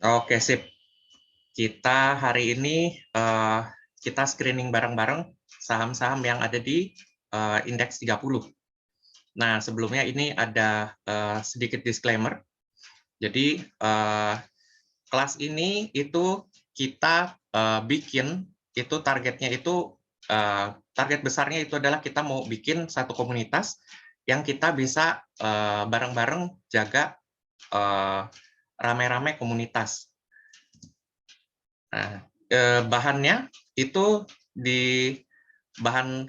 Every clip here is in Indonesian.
Oke, sip. Kita hari ini kita screening bareng-bareng saham-saham yang ada di indeks 30. Nah, sebelumnya ini ada sedikit disclaimer. Jadi, kelas ini itu kita bikin itu targetnya itu target besarnya itu adalah kita mau bikin satu komunitas yang kita bisa bareng-bareng jaga rame-rame komunitas. Nah, bahannya itu di bahan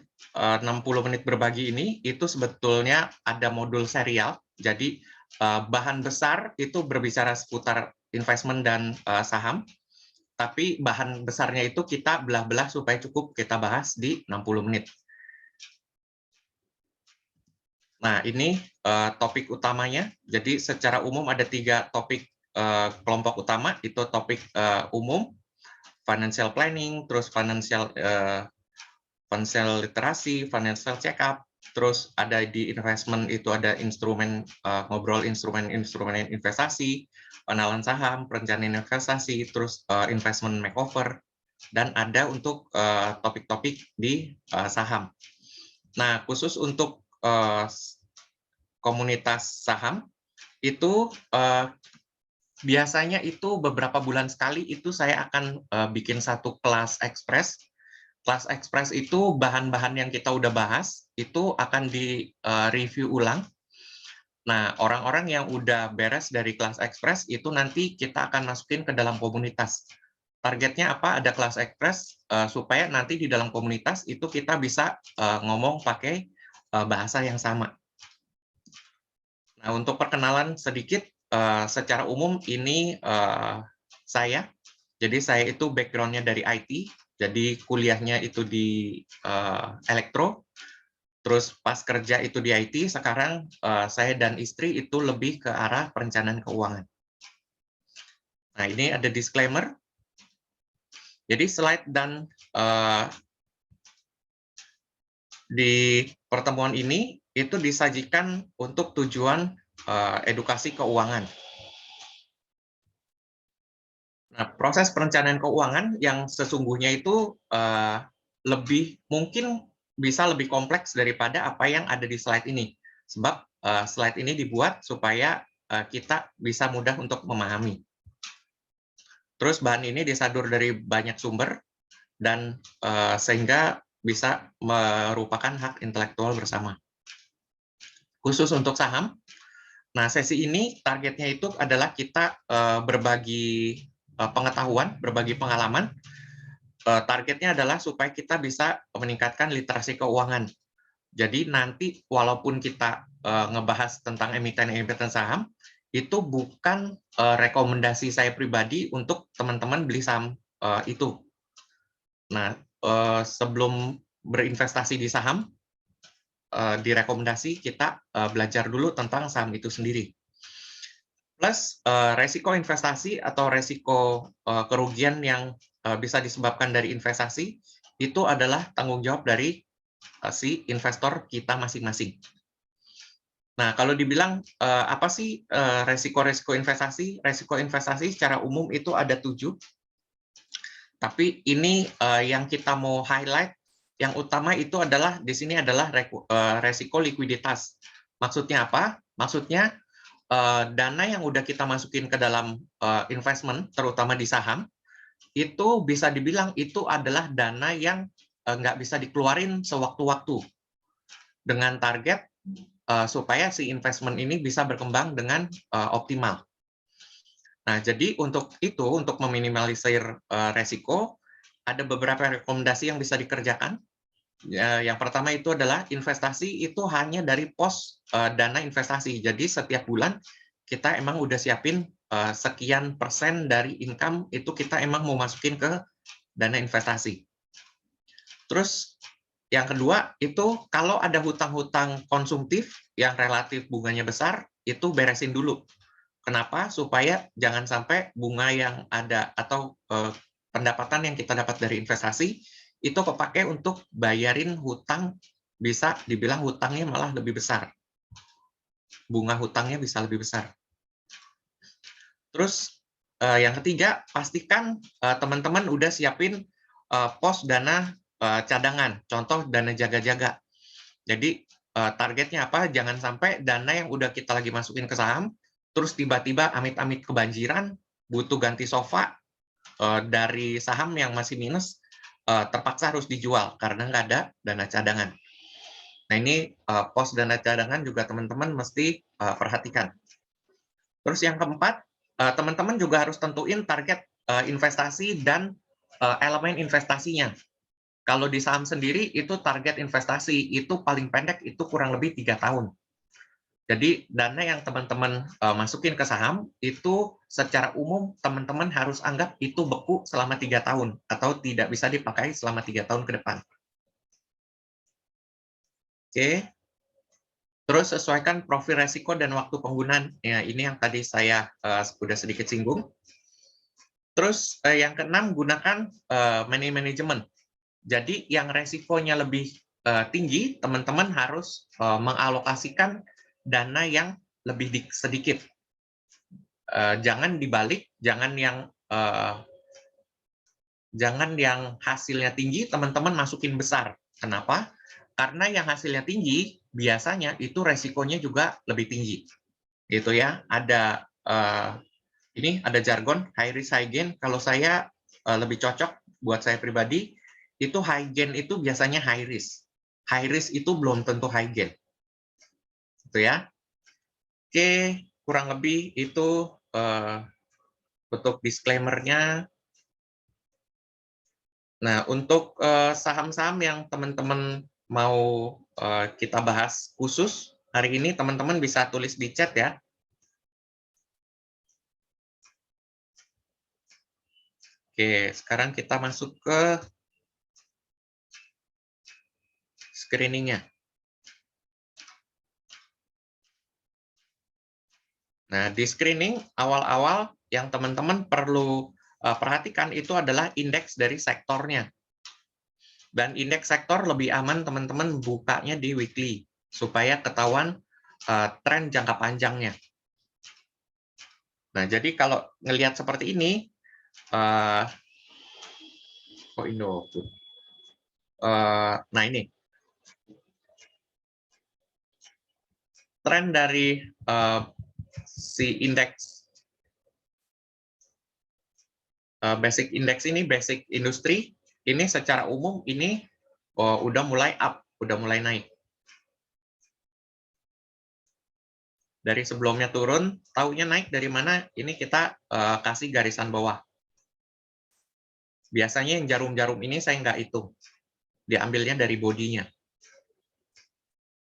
60 menit berbagi ini itu sebetulnya ada modul serial. Jadi bahan besar itu berbicara seputar investment dan saham, tapi bahan besarnya itu kita belah-belah supaya cukup kita bahas di 60 menit. Nah, ini topik utamanya. Jadi secara umum ada 3 topik kelompok utama, itu topik umum, financial planning, terus financial literasi, financial check-up, terus ada di investment itu ada instrumen ngobrol instrumen investasi, pengenalan saham, perencanaan investasi, terus investment makeover, dan ada untuk topik-topik di saham. Nah, khusus untuk komunitas saham itu biasanya itu beberapa bulan sekali itu saya akan bikin satu kelas ekspres. Kelas ekspres itu bahan-bahan yang kita udah bahas itu akan di-review ulang. Nah, orang-orang yang udah beres dari kelas ekspres itu nanti kita akan masukin ke dalam komunitas. Targetnya apa? Ada kelas ekspres supaya nanti di dalam komunitas itu kita bisa ngomong pakai bahasa yang sama. Nah, untuk perkenalan sedikit, secara umum ini saya. Jadi saya itu background-nya dari IT, jadi kuliahnya itu di elektro, terus pas kerja itu di IT, sekarang saya dan istri itu lebih ke arah perencanaan keuangan. Nah, ini ada disclaimer. Jadi slide dan di pertemuan ini itu disajikan untuk tujuan edukasi keuangan. Nah, proses perencanaan keuangan yang sesungguhnya itu lebih mungkin bisa lebih kompleks daripada apa yang ada di slide ini. Sebab slide ini dibuat supaya kita bisa mudah untuk memahami. Terus bahan ini disadur dari banyak sumber dan sehingga bisa merupakan hak intelektual bersama. Khusus untuk saham, nah sesi ini targetnya itu adalah kita berbagi pengetahuan, berbagi pengalaman. Targetnya adalah supaya kita bisa meningkatkan literasi keuangan. Jadi nanti walaupun kita ngebahas tentang emiten-emiten saham, itu bukan rekomendasi saya pribadi untuk teman-teman beli saham itu. Nah, sebelum berinvestasi di saham, direkomendasi kita belajar dulu tentang saham itu sendiri. Plus resiko investasi atau resiko kerugian yang bisa disebabkan dari investasi itu adalah tanggung jawab dari si investor kita masing-masing. Nah, kalau dibilang apa sih resiko-resiko investasi? Resiko investasi secara umum itu ada 7. Tapi ini yang kita mau highlight, yang utama itu adalah di sini adalah resiko likuiditas. Maksudnya apa? Maksudnya dana yang udah kita masukin ke dalam investment, terutama di saham, itu bisa dibilang itu adalah dana yang nggak bisa dikeluarin sewaktu-waktu dengan target supaya si investment ini bisa berkembang dengan optimal. Nah, jadi untuk itu, untuk meminimalisir resiko, ada beberapa rekomendasi yang bisa dikerjakan. Yang pertama itu adalah investasi itu hanya dari pos dana investasi. Jadi setiap bulan kita emang udah siapin sekian persen dari income itu kita emang mau masukin ke dana investasi. Terus yang kedua itu kalau ada hutang-hutang konsumtif yang relatif bunganya besar, itu beresin dulu. Kenapa? Supaya jangan sampai bunga yang ada atau pendapatan yang kita dapat dari investasi itu kepakai untuk bayarin hutang, bisa dibilang hutangnya malah lebih besar. Bunga hutangnya bisa lebih besar. Terus yang ketiga, pastikan teman-teman udah siapin pos dana cadangan, contoh dana jaga-jaga. Jadi targetnya apa? Jangan sampai dana yang udah kita lagi masukin ke saham, terus tiba-tiba amit-amit kebanjiran, butuh ganti sofa dari saham yang masih minus, terpaksa harus dijual karena nggak ada dana cadangan. Nah ini pos dana cadangan juga teman-teman mesti perhatikan. Terus yang keempat, teman-teman juga harus tentuin target investasi dan elemen investasinya. Kalau di saham sendiri itu target investasi itu paling pendek itu kurang lebih 3 tahun. Jadi dana yang teman-teman masukin ke saham itu secara umum teman-teman harus anggap itu beku selama 3 tahun atau tidak bisa dipakai selama 3 tahun ke depan. Oke. Terus sesuaikan profil resiko dan waktu penggunaan. Ya, ini yang tadi saya sudah sedikit singgung. Terus yang keenam, gunakan money management. Jadi yang resikonya lebih tinggi, teman-teman harus mengalokasikan dana yang lebih sedikit. Jangan dibalik, jangan yang hasilnya tinggi, teman-teman masukin besar. Kenapa? Karena yang hasilnya tinggi, biasanya itu resikonya juga lebih tinggi. Gitu ya. Ini ada jargon high risk high gain. Kalau saya lebih cocok buat saya pribadi, itu high gain itu biasanya high risk. High risk itu belum tentu high gain. Gitu ya. Oke, kurang lebih itu untuk disclaimer-nya. Nah, untuk saham-saham yang teman-teman mau kita bahas khusus hari ini, teman-teman bisa tulis di chat ya. Oke, sekarang kita masuk ke screening-nya. Nah, di screening awal-awal yang teman-teman perlu perhatikan itu adalah indeks dari sektornya. Dan indeks sektor lebih aman teman-teman bukanya di weekly, supaya ketahuan tren jangka panjangnya. Nah, jadi kalau ngelihat seperti ini, nah ini, tren dari si indeks basic index ini, basic industri, ini secara umum ini udah mulai up, udah mulai naik. Dari sebelumnya turun, taunya naik dari mana? Ini kita kasih garisan bawah. Biasanya yang jarum-jarum ini saya nggak hitung. Diambilnya dari bodinya.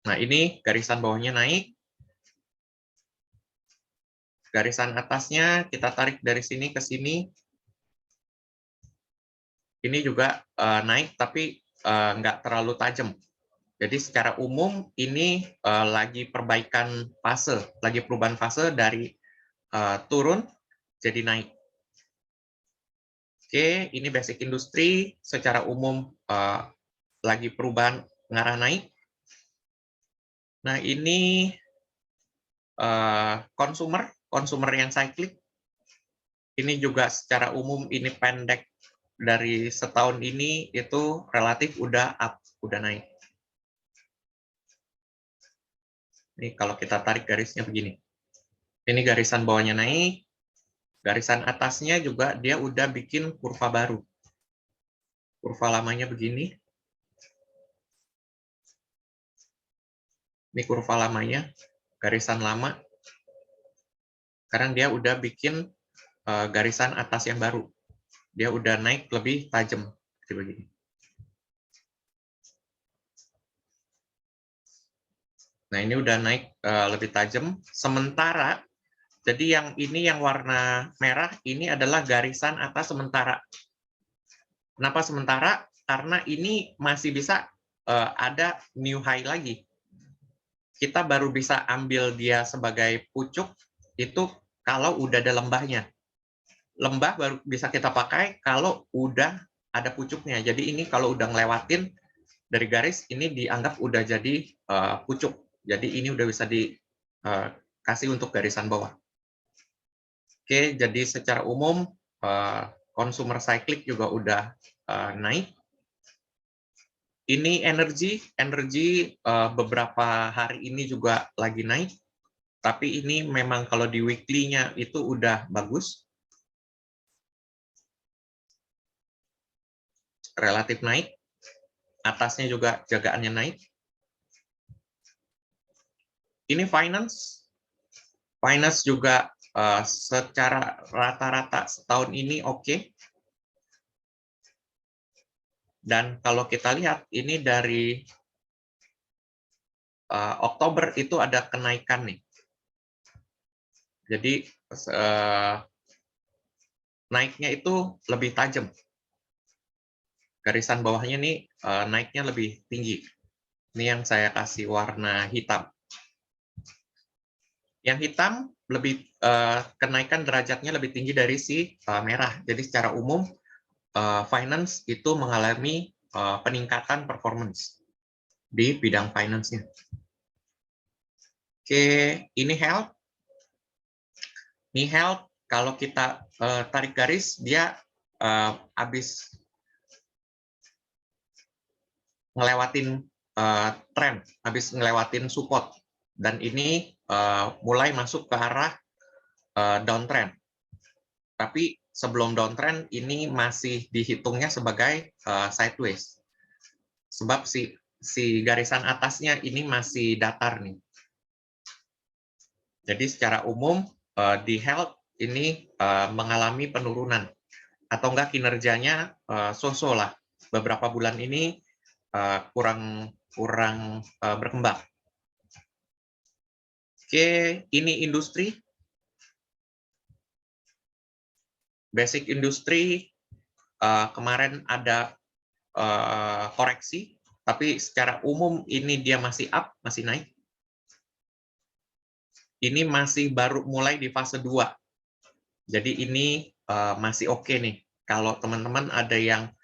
Nah, ini garisan bawahnya naik. Garisan atasnya kita tarik dari sini ke sini. Ini juga naik, tapi nggak terlalu tajam. Jadi secara umum ini lagi perbaikan fase, lagi perubahan fase dari turun jadi naik. Oke, ini basic industri secara umum lagi perubahan ngarah naik. Nah, ini consumer yang cyclic. Ini juga secara umum ini pendek dari setahun ini itu relatif udah up, udah naik. Ini kalau kita tarik garisnya begini. Ini garisan bawahnya naik, garisan atasnya juga dia udah bikin kurva baru. Kurva lamanya begini. Ini kurva lamanya, garisan lama. Sekarang dia udah bikin garisan atas yang baru. Dia udah naik lebih tajam. Seperti begini. Nah, ini udah naik lebih tajam. Sementara, jadi yang ini yang warna merah, ini adalah garisan atas sementara. Kenapa sementara? Karena ini masih bisa ada new high lagi. Kita baru bisa ambil dia sebagai pucuk, itu kalau udah ada lembahnya. Lembah baru bisa kita pakai kalau udah ada pucuknya. Jadi ini kalau udah ngelewatin dari garis, ini dianggap udah jadi pucuk. Jadi ini udah bisa dikasih untuk garisan bawah. Oke, jadi secara umum consumer cyclic juga udah naik. Ini energi beberapa hari ini juga lagi naik, tapi ini memang kalau di weekly-nya itu udah bagus, relatif naik, atasnya juga jagaannya naik. Ini finance juga secara rata-rata setahun ini oke. Dan kalau kita lihat ini dari Oktober itu ada kenaikan nih. Jadi naiknya itu lebih tajam. Garisan bawahnya nih naiknya lebih tinggi. Ini yang saya kasih warna hitam. Yang hitam lebih kenaikan derajatnya lebih tinggi dari si merah. Jadi secara umum finance itu mengalami peningkatan performance di bidang finance-nya. Oke, ini health. Ini health, kalau kita tarik garis, dia habis ngelewatin trend, habis ngelewatin support. Dan ini mulai masuk ke arah downtrend. Tapi sebelum downtrend, ini masih dihitungnya sebagai sideways. Sebab si garisan atasnya ini masih datar nih. Jadi secara umum di health ini mengalami penurunan atau enggak kinerjanya so-so lah. Beberapa bulan ini kurang berkembang. Oke, ini industri. Basic industri kemarin ada koreksi, tapi secara umum ini dia masih up, masih naik. Ini masih baru mulai di fase 2. Jadi ini masih oke nih. Kalau teman-teman ada yang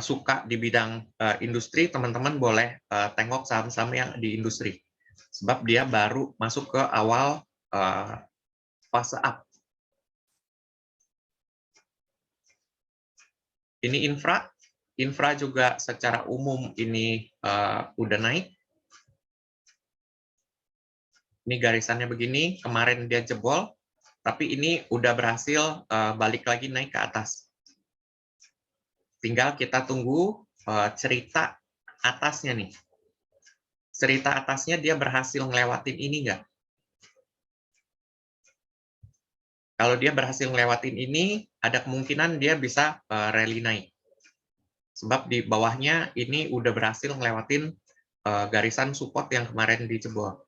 suka di bidang industri, teman-teman boleh tengok saham-saham yang di industri. Sebab dia baru masuk ke awal fase up. Ini infra juga secara umum ini udah naik. Ini garisannya begini, kemarin dia jebol, tapi ini udah berhasil balik lagi naik ke atas. Tinggal kita tunggu cerita atasnya nih. Cerita atasnya dia berhasil ngelewatin ini nggak? Kalau dia berhasil ngelewatin ini, ada kemungkinan dia bisa rally naik. Sebab di bawahnya ini udah berhasil ngelewatin garisan support yang kemarin dijebol.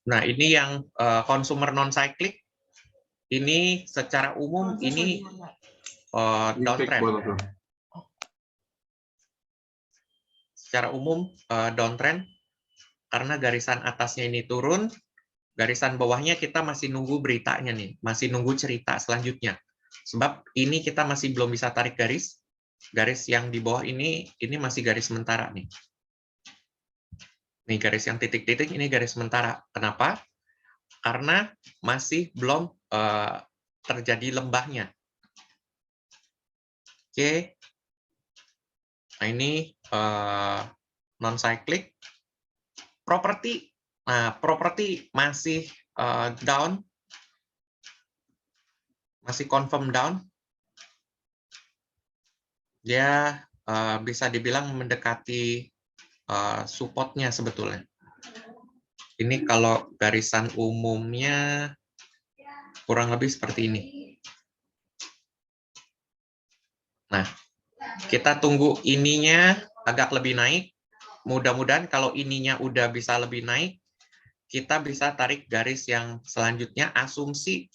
Nah, ini yang consumer non-cyclic, ini secara umum ini downtrend. Secara umum downtrend, karena garisan atasnya ini turun, garisan bawahnya kita masih nunggu beritanya nih, masih nunggu cerita selanjutnya. Sebab ini kita masih belum bisa tarik garis yang di bawah ini masih garis sementara nih. Nih garis yang titik-titik ini garis sementara. Kenapa? Karena masih belum terjadi lembahnya. Oke. Nah ini non-cyclic. Properti. Nah, properti masih down. Masih confirm down. Dia bisa dibilang mendekati supportnya sebetulnya. Ini kalau garisan umumnya kurang lebih seperti ini. Nah, kita tunggu ininya agak lebih naik. Mudah-mudahan kalau ininya udah bisa lebih naik, kita bisa tarik garis yang selanjutnya. Asumsi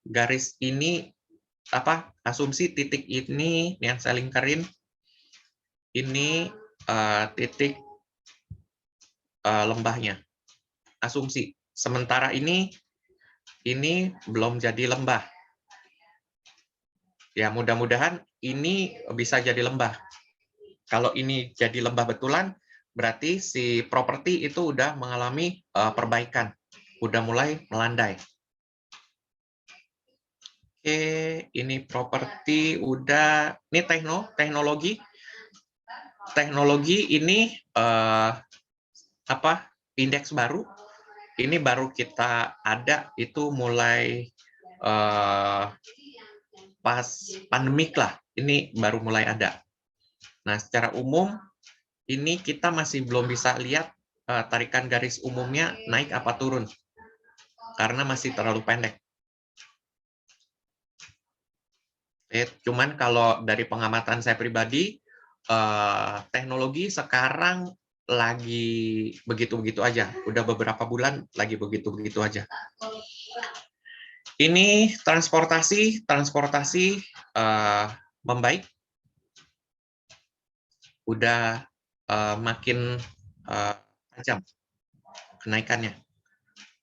garis ini asumsi titik ini yang saya lingkarin ini titik lembahnya. Asumsi. Sementara ini belum jadi lembah. Ya, mudah-mudahan ini bisa jadi lembah. Kalau ini jadi lembah betulan, berarti si properti itu udah mengalami perbaikan. udah mulai melandai. Oke, ini properti udah. Ini teknologi. Teknologi ini indeks baru. Ini baru kita ada itu mulai pas pandemik lah. Ini baru mulai ada. Nah, secara umum ini kita masih belum bisa lihat tarikan garis umumnya naik apa turun karena masih terlalu pendek. Cuman kalau dari pengamatan saya pribadi, teknologi sekarang lagi begitu-begitu aja. Udah beberapa bulan lagi begitu-begitu aja. Ini transportasi membaik. Udah makin tajam kenaikannya.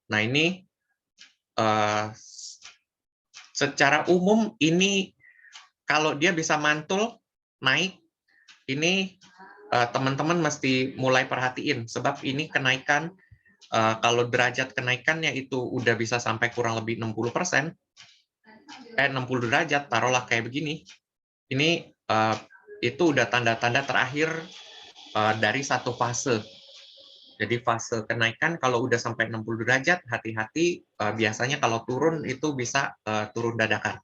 Nah, ini secara umum ini kalau dia bisa mantul naik, ini teman-teman mesti mulai perhatiin sebab ini kenaikan kalau derajat kenaikannya itu udah bisa sampai kurang lebih 60%, 60 derajat, taruhlah kayak begini. Ini itu udah tanda-tanda terakhir dari satu fase. Jadi fase kenaikan kalau udah sampai 60 derajat, hati-hati, biasanya kalau turun itu bisa turun dadakan.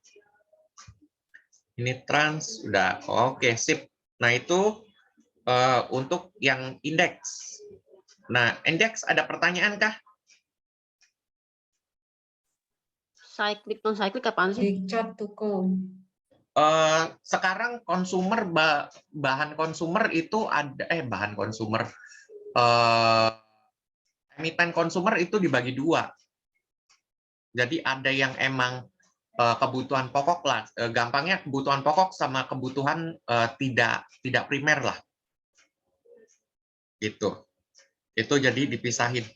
Ini trans, udah oke, sip. Nah, itu untuk yang indeks. Nah, indeks ada pertanyaan kah? Cyclic, non cyclic apaan sih? Big chart to go. Sekarang bahan konsumer itu ada emiten konsumer itu dibagi dua. Jadi ada yang emang kebutuhan pokok lah, gampangnya kebutuhan pokok sama kebutuhan tidak primer lah, gitu. Itu jadi dipisahin.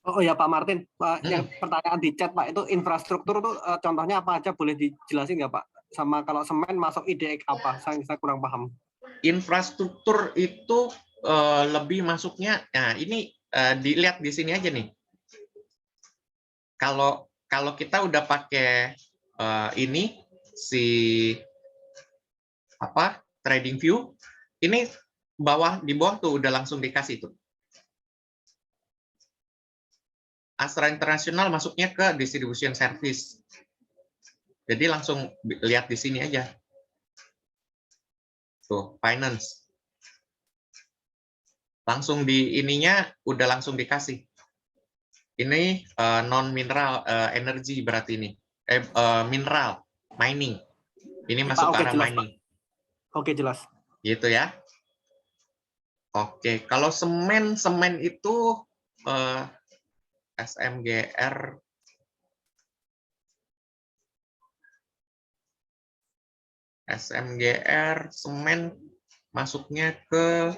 Oh ya Pak Martin, yang pertanyaan di chat Pak, itu infrastruktur itu contohnya apa aja, boleh dijelasin nggak Pak? Sama kalau semen masuk IDX apa? Saya kurang paham. Infrastruktur itu lebih masuknya, nah ini dilihat di sini aja nih. Kalau kita udah pakai ini Trading View, ini di bawah tuh udah langsung dikasih tuh. Astra International masuknya ke distribution service. Jadi langsung lihat di sini aja. Tuh, finance. Langsung di ininya udah langsung dikasih. Ini non mineral energy berarti ini. Mineral, mining. Ini masuk ke arah jelas, mining. Pak. Oke, jelas. Gitu ya. Oke, kalau semen itu SMGR semen masuknya ke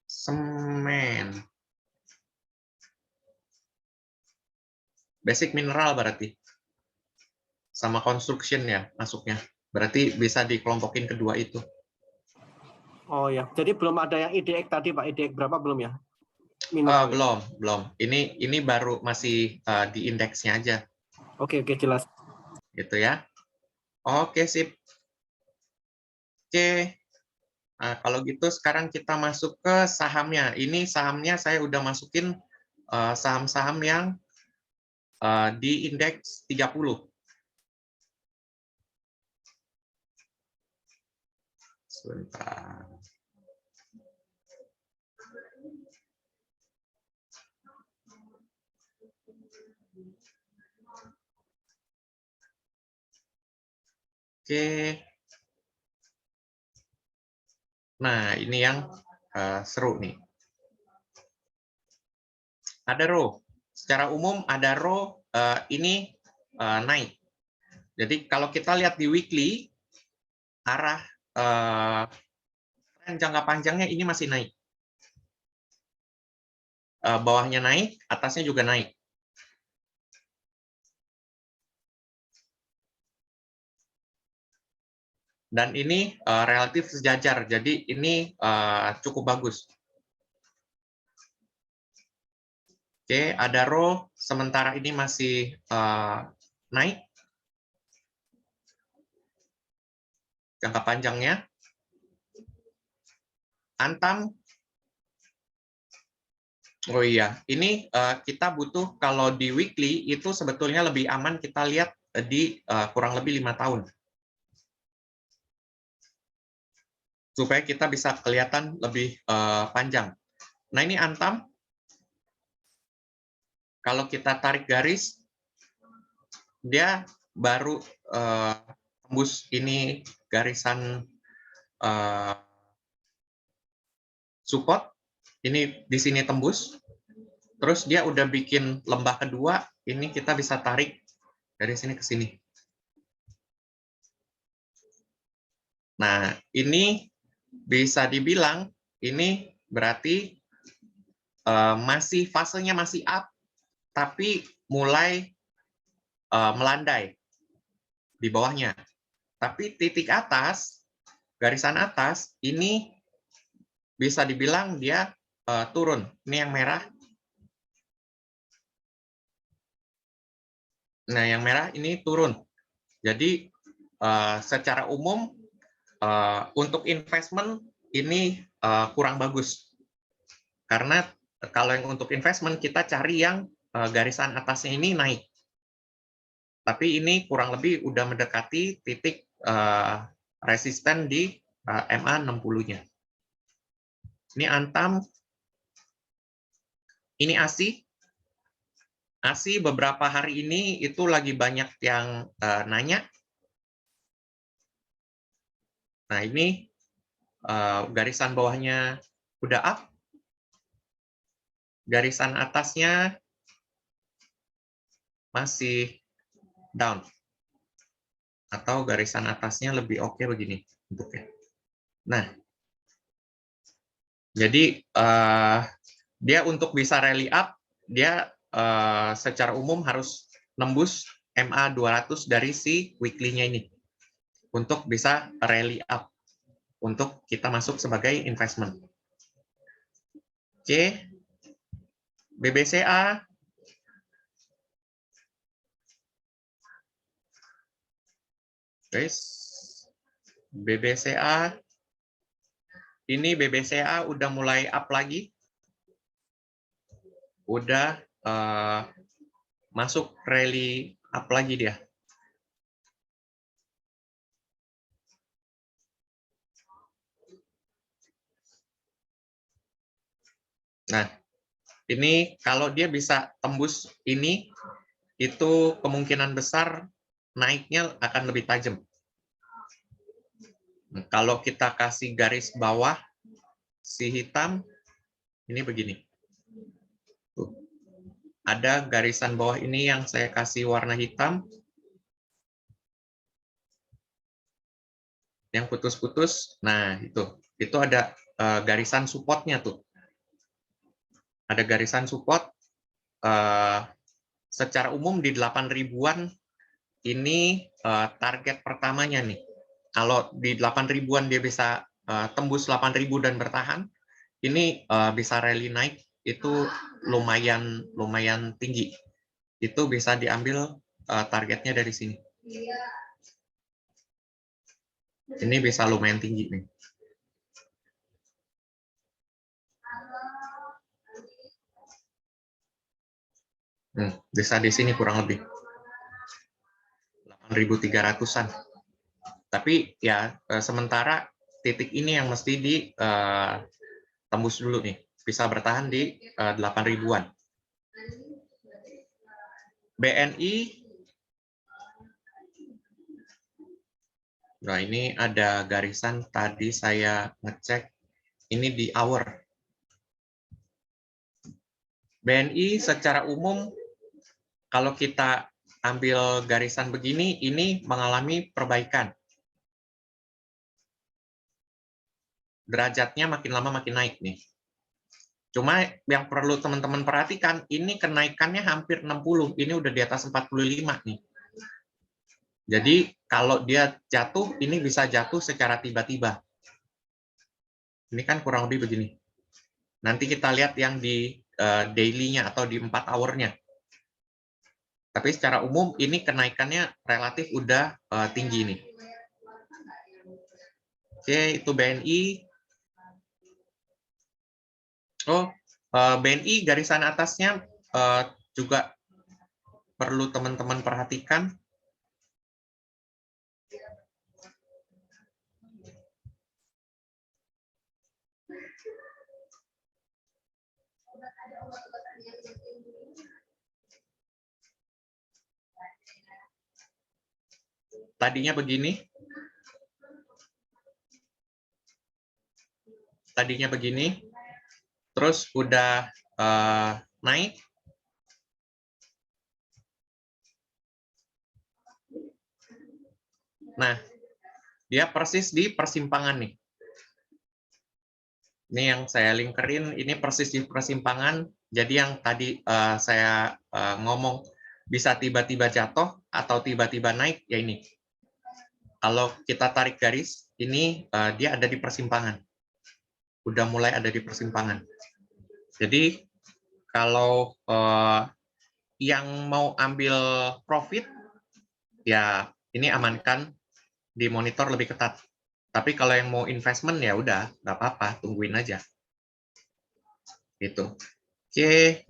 semen. Basic mineral berarti. Sama construction ya masuknya. Berarti bisa dikelompokin kedua itu. Oh ya, jadi belum ada yang IDX tadi Pak, IDX berapa belum ya? Mineral, belum. Ini baru masih di indeksnya aja. Oke, jelas. Gitu ya. Oke, sip. Oke. Nah, kalau gitu sekarang kita masuk ke sahamnya. Ini sahamnya saya udah masukin saham-saham yang di indeks 30. Sebentar. Oke. Nah, ini yang seru nih. Ada row. Secara umum ada row ini naik. Jadi kalau kita lihat di weekly, arah tren jangka panjangnya ini masih naik. Bawahnya naik, atasnya juga naik. Dan ini relatif sejajar, jadi ini cukup bagus. Oke, ada row, sementara ini masih naik. Jangka panjangnya. Antam. Oh iya, ini kita butuh kalau di weekly itu sebetulnya lebih aman kita lihat di kurang lebih 5 tahun. Supaya kita bisa kelihatan lebih panjang. Nah ini Antam. Kalau kita tarik garis, dia baru tembus ini garisan support, ini di sini tembus, terus dia udah bikin lembah kedua, ini kita bisa tarik dari sini ke sini. Nah, ini bisa dibilang ini berarti masih fasenya masih up, tapi mulai melandai di bawahnya. Tapi titik atas, garisan atas, ini bisa dibilang dia turun. Ini yang merah. Nah, yang merah ini turun. Jadi, secara umum, untuk investment ini kurang bagus. Karena kalau yang untuk investment, kita cari yang garisan atasnya ini naik. Tapi ini kurang lebih udah mendekati titik resisten di MA 60-nya. Ini Antam, ini ASI. ASI beberapa hari ini itu lagi banyak yang nanya. Nah ini garisan bawahnya udah up. Garisan atasnya masih down. Atau garisan atasnya lebih oke begini bentuknya. Nah, jadi dia untuk bisa rally up, dia secara umum harus nembus MA 200 dari si weekly-nya ini untuk bisa rally up untuk kita masuk sebagai investment. Oke. BBCA. Guys. BBCA. Ini BBCA udah mulai up lagi. Udah masuk rally up lagi dia. Nah, ini kalau dia bisa tembus ini, itu kemungkinan besar naiknya akan lebih tajam. Kalau kita kasih garis bawah, si hitam, ini begini. Tuh. Ada garisan bawah ini yang saya kasih warna hitam. Yang putus-putus, nah itu ada garisan supportnya tuh. Ada garisan support, secara umum di 8.000-an ini target pertamanya nih. Kalau di 8.000-an dia bisa tembus 8.000 dan bertahan, ini bisa rally naik itu lumayan tinggi. Itu bisa diambil targetnya dari sini. Ini bisa lumayan tinggi nih. Bisa di sini kurang lebih 8.300-an. Tapi ya sementara titik ini yang mesti ditembus dulu nih, bisa bertahan di 8.000-an. BNI, nah ini ada garisan tadi saya ngecek, ini di hour. BNI secara umum kalau kita ambil garisan begini, ini mengalami perbaikan. Derajatnya makin lama makin naik nih. Cuma yang perlu teman-teman perhatikan, ini kenaikannya hampir 60, ini udah di atas 45 nih. Jadi kalau dia jatuh, ini bisa jatuh secara tiba-tiba. Ini kan kurang lebih begini. Nanti kita lihat yang di daily-nya atau di 4 hour-nya. Tapi secara umum ini kenaikannya relatif udah tinggi nih. Oke, itu BNI. Oh, BNI garisan atasnya juga perlu teman-teman perhatikan. Tadinya begini. Tadinya begini. Terus udah naik. Nah, dia persis di persimpangan nih. Ini yang saya linkerin, ini persis di persimpangan. Jadi yang tadi saya ngomong bisa tiba-tiba jatuh atau tiba-tiba naik, ya ini. Kalau kita tarik garis, ini dia ada di persimpangan. Udah mulai ada di persimpangan. Jadi kalau yang mau ambil profit, ya ini amankan di monitor lebih ketat. Tapi kalau yang mau investment ya udah, nggak apa-apa, tungguin aja. Gitu. Oke,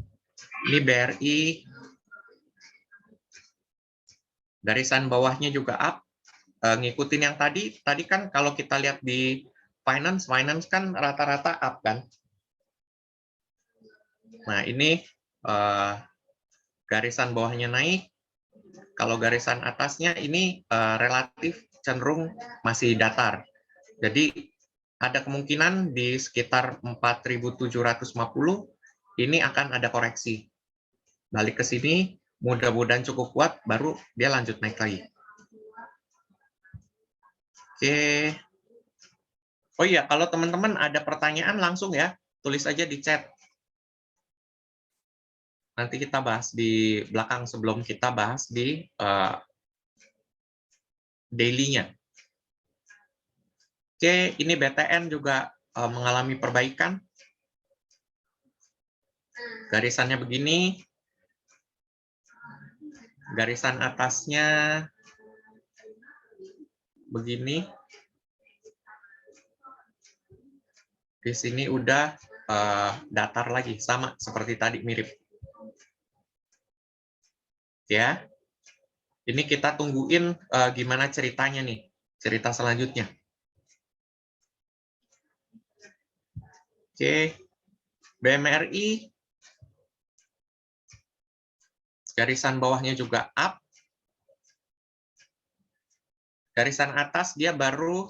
ini BRI. Garisan bawahnya juga up. Ngikutin yang tadi kan kalau kita lihat di finance kan rata-rata up kan. Nah ini garisan bawahnya naik, kalau garisan atasnya ini relatif cenderung masih datar. Jadi ada kemungkinan di sekitar 4.750 ini akan ada koreksi. Balik ke sini, mudah-mudahan cukup kuat, baru dia lanjut naik lagi. Oke. Oh iya, kalau teman-teman ada pertanyaan langsung ya, tulis aja di chat. Nanti kita bahas di belakang sebelum kita bahas di daily-nya. Oke, ini BTN juga mengalami perbaikan. Garisannya begini. Garisan atasnya begini. Di sini udah datar lagi, sama seperti tadi, mirip. Ya. Ini kita tungguin gimana ceritanya nih, cerita selanjutnya. Oke. BMRI garisan bawahnya juga up. Garisan atas dia baru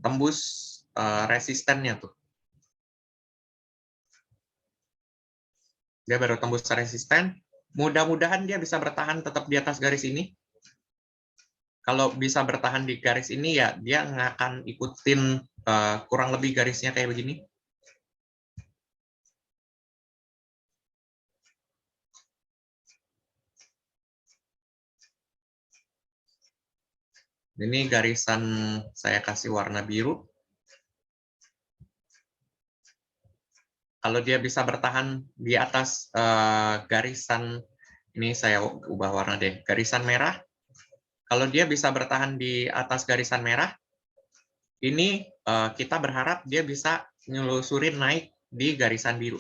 tembus resistennya tuh. Dia baru tembus resisten. Mudah-mudahan dia bisa bertahan tetap di atas garis ini. Kalau bisa bertahan di garis ini ya dia nggak akan ikutin kurang lebih garisnya kayak begini. Ini garisan saya kasih warna biru. Kalau dia bisa bertahan di atas garisan, ini saya ubah warna deh, garisan merah. Kalau dia bisa bertahan di atas garisan merah, ini kita berharap dia bisa nyelusurin naik di garisan biru.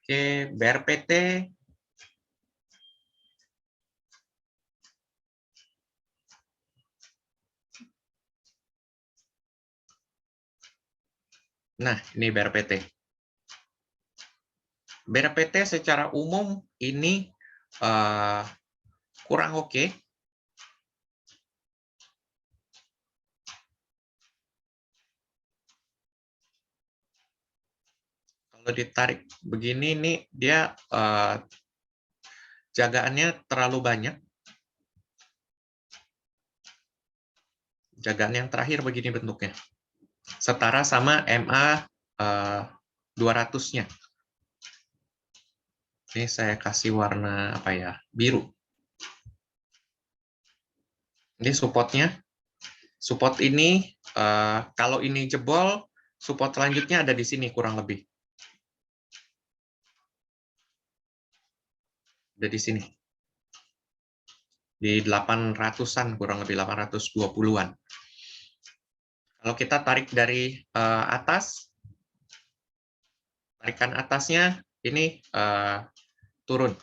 Oke, BRPT. Nah, ini BRPT. BRPT secara umum ini kurang oke. Kalau ditarik begini nih dia jagaannya terlalu banyak. Jagaan yang terakhir begini bentuknya. Setara sama MA 200-nya. Ini saya kasih warna apa ya? Biru. Ini supportnya. Support ini kalau ini jebol, support selanjutnya ada di sini kurang lebih. Ada di sini. Di 800-an, kurang lebih 820-an. Kalau kita tarik dari atas, tarikan atasnya ini turun.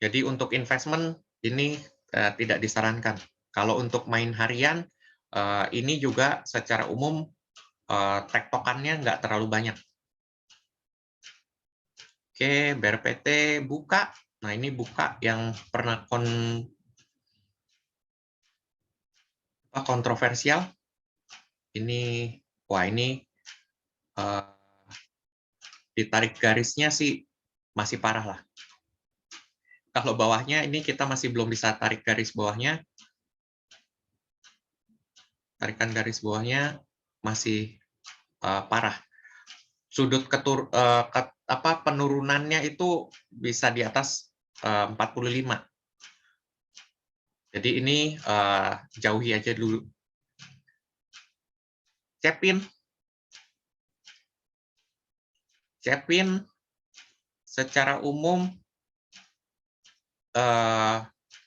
Jadi untuk investment ini tidak disarankan. Kalau untuk main harian, ini juga secara umum tektokannya nggak terlalu banyak. Oke, BRPT buka. Nah, ini buka yang pernah kontroversial. Ini, wah ini ditarik garisnya sih masih parah lah. Kalau bawahnya ini kita masih belum bisa tarik garis bawahnya. Tarikan garis bawahnya masih parah. Sudut penurunannya itu bisa di atas 45. Jadi ini jauhi aja dulu. Cepin secara umum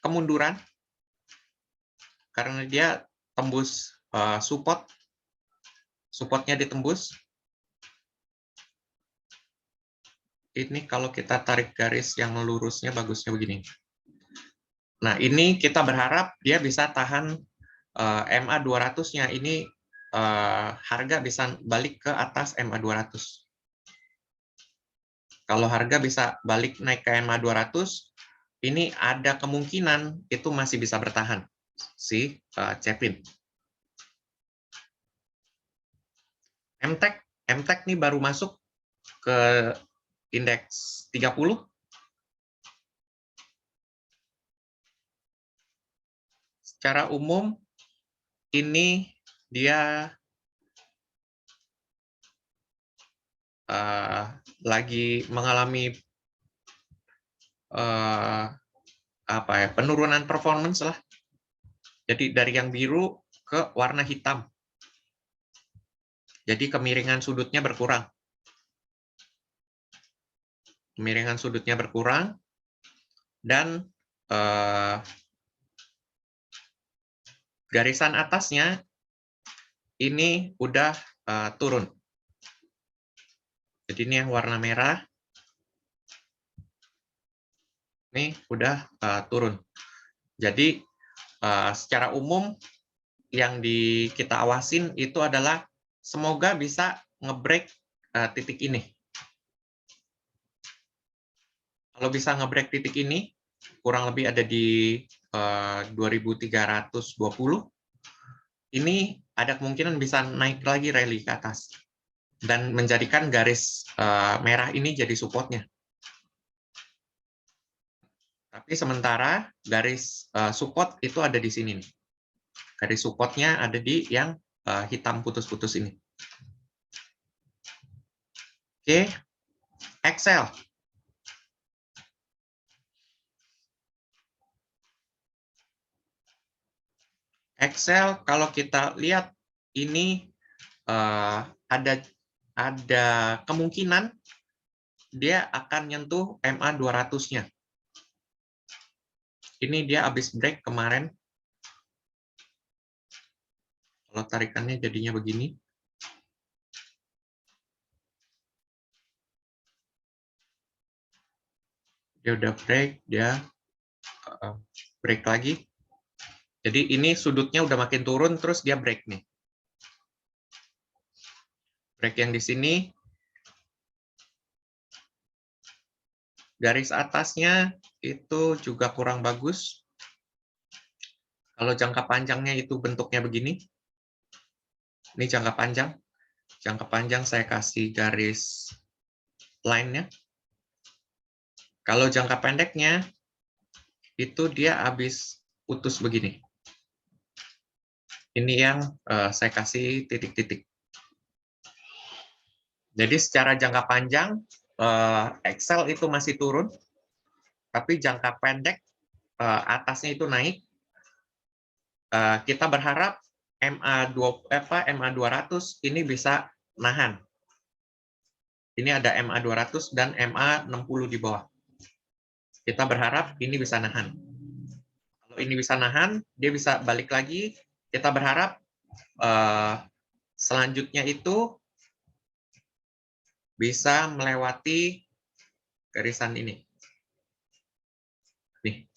kemunduran karena dia tembus supportnya ditembus. Ini kalau kita tarik garis yang lurusnya bagusnya begini. Nah, ini kita berharap dia bisa tahan MA 200-nya. Ini harga bisa balik ke atas MA 200. Kalau harga bisa balik naik ke MA 200, ini ada kemungkinan itu masih bisa bertahan si Cepin. MTEK nih baru masuk ke indeks 30. Secara umum ini dia lagi mengalami penurunan performance lah. Jadi dari yang biru ke warna hitam. Jadi kemiringan sudutnya berkurang. Kemiringan sudutnya berkurang dan garisan atasnya ini udah turun. Jadi ini yang warna merah. Ini udah turun. Jadi secara umum yang kita awasin itu adalah semoga bisa nge-break titik ini. Kalau bisa nge-break titik ini, kurang lebih ada di 2320, ini ada kemungkinan bisa naik lagi rally ke atas dan menjadikan garis merah ini jadi supportnya. Tapi sementara garis support itu ada di sini nih. Garis supportnya ada di yang hitam putus-putus ini. Oke, Excel. Excel kalau kita lihat ini ada kemungkinan dia akan nyentuh MA 200-nya. Ini dia habis break kemarin. Kalau tarikannya jadinya begini. Dia udah break, dia break lagi. Jadi ini sudutnya udah makin turun, terus dia break nih. Break yang di sini. Garis atasnya itu juga kurang bagus. Kalau jangka panjangnya itu bentuknya begini. Ini jangka panjang. Jangka panjang saya kasih garis line-nya. Kalau jangka pendeknya, itu dia habis putus begini. Ini yang saya kasih titik-titik. Jadi secara jangka panjang, Excel itu masih turun, tapi jangka pendek atasnya itu naik. Kita berharap MA200 ini bisa nahan. Ini ada MA200 dan MA60 di bawah. Kita berharap ini bisa nahan. Kalau ini bisa nahan, dia bisa balik lagi. Kita berharap selanjutnya itu bisa melewati garisan ini. Nih,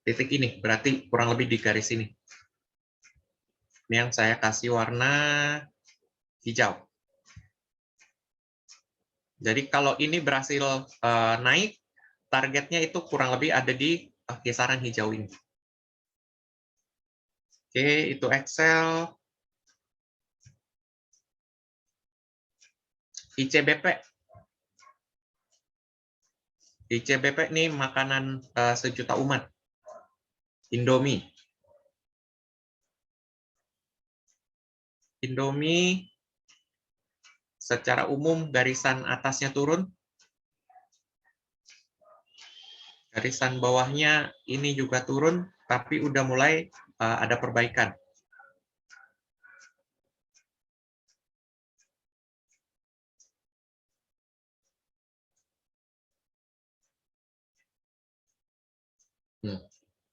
titik ini berarti kurang lebih di garis ini. Ini yang saya kasih warna hijau. Jadi kalau ini berhasil naik, targetnya itu kurang lebih ada di kisaran hijau ini. Oke, itu Excel. ICBP. ICBP ini makanan sejuta umat. Indomie. Indomie secara umum garisan atasnya turun. Garisan bawahnya ini juga turun, tapi udah mulai ada perbaikan.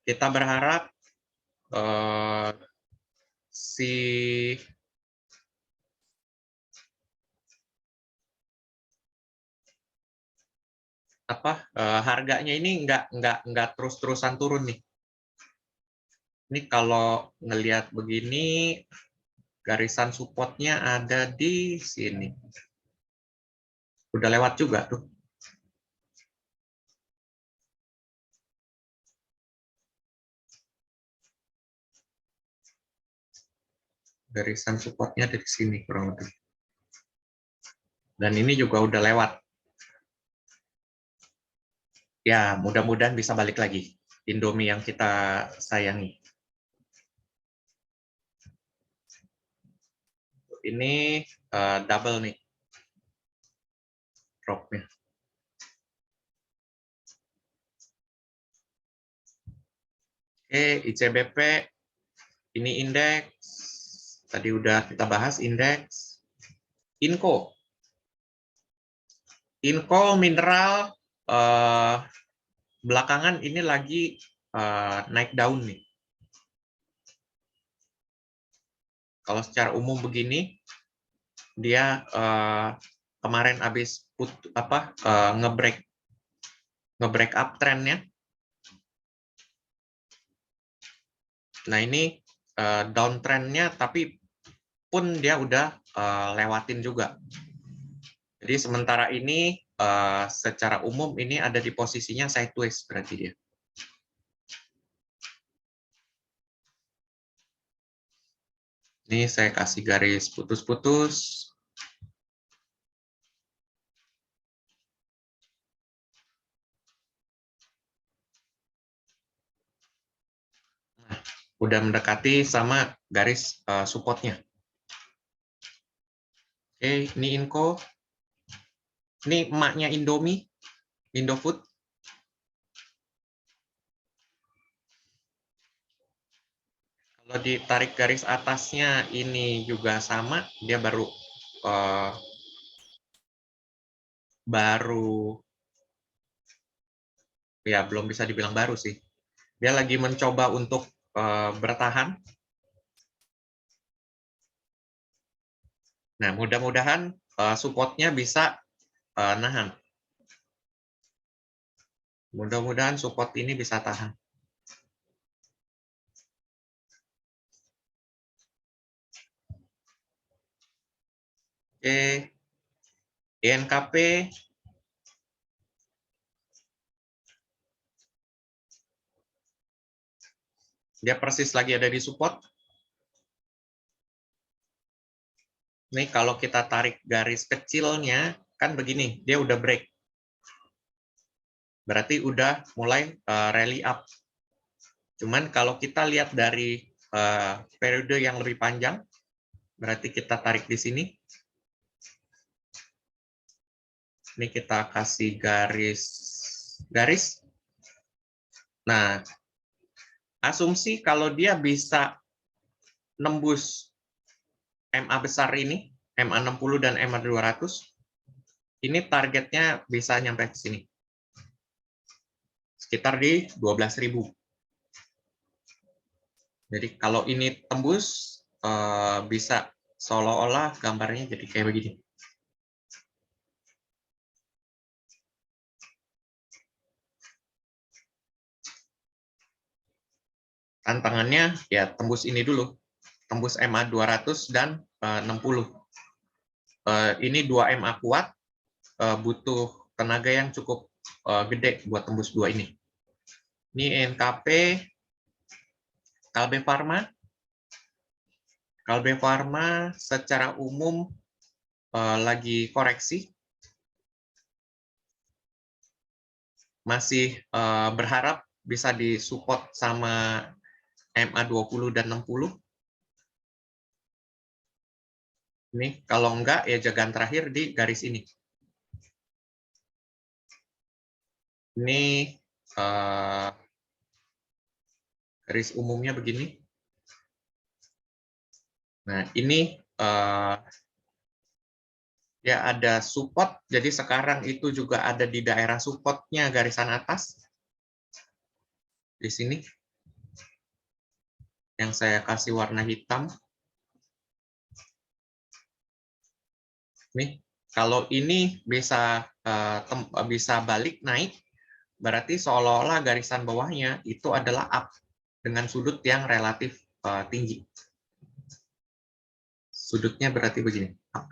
Kita berharap harganya ini nggak terus-terusan turun nih. Ini kalau ngelihat begini, garisan supportnya ada di sini. Udah lewat juga tuh. Garisan supportnya dari sini kurang lebih. Dan ini juga udah lewat. Ya, mudah-mudahan bisa balik lagi. Indomie yang kita sayangi. Ini double nih dropnya. Oke, ICBP ini indeks. Tadi udah kita bahas indeks. Inco. Inco mineral belakangan ini lagi naik daun nih. Kalau secara umum begini, dia kemarin habis nge-break up trennya. Nah ini downtrendnya, tapi pun dia udah lewatin juga. Jadi sementara ini secara umum ini ada di posisinya sideways berarti dia. Ini saya kasih garis putus-putus. Nah, udah mendekati sama garis supportnya. Oke, ini Inco. Ini emaknya Indomie, Indofood. Kalau ditarik garis atasnya ini juga sama, dia baru ya belum bisa dibilang baru sih. Dia lagi mencoba untuk bertahan. Nah, mudah-mudahan supportnya bisa nahan. Mudah-mudahan support ini bisa tahan. Oke, INKP dia persis lagi ada di support. Nih kalau kita tarik garis kecilnya kan begini, dia udah break. Berarti udah mulai rally up. Cuman kalau kita lihat dari periode yang lebih panjang, berarti kita tarik di sini. Ini kita kasih garis. Nah, asumsi kalau dia bisa nembus MA besar ini, MA 60 dan MA 200, ini targetnya bisa nyampe ke sini. Sekitar di 12.000. Jadi kalau ini tembus, bisa seolah-olah gambarnya jadi kayak begini. Tantangannya ya tembus ini dulu, tembus MA 200 dan 60. Ini 2 MA kuat, butuh tenaga yang cukup gede buat tembus 2 ini. Ini NKP, Kalbe Pharma. Kalbe Pharma secara umum lagi koreksi. Masih berharap bisa disupport sama MA 20 dan 60. Ini kalau enggak ya jagaan terakhir di garis ini. Ini garis umumnya begini. Nah, ini ya ada support, jadi sekarang itu juga ada di daerah supportnya garisan atas. Di sini. Yang saya kasih warna hitam. Nih, kalau ini bisa balik naik, berarti seolah-olah garisan bawahnya itu adalah up dengan sudut yang relatif tinggi. Sudutnya berarti begini, up.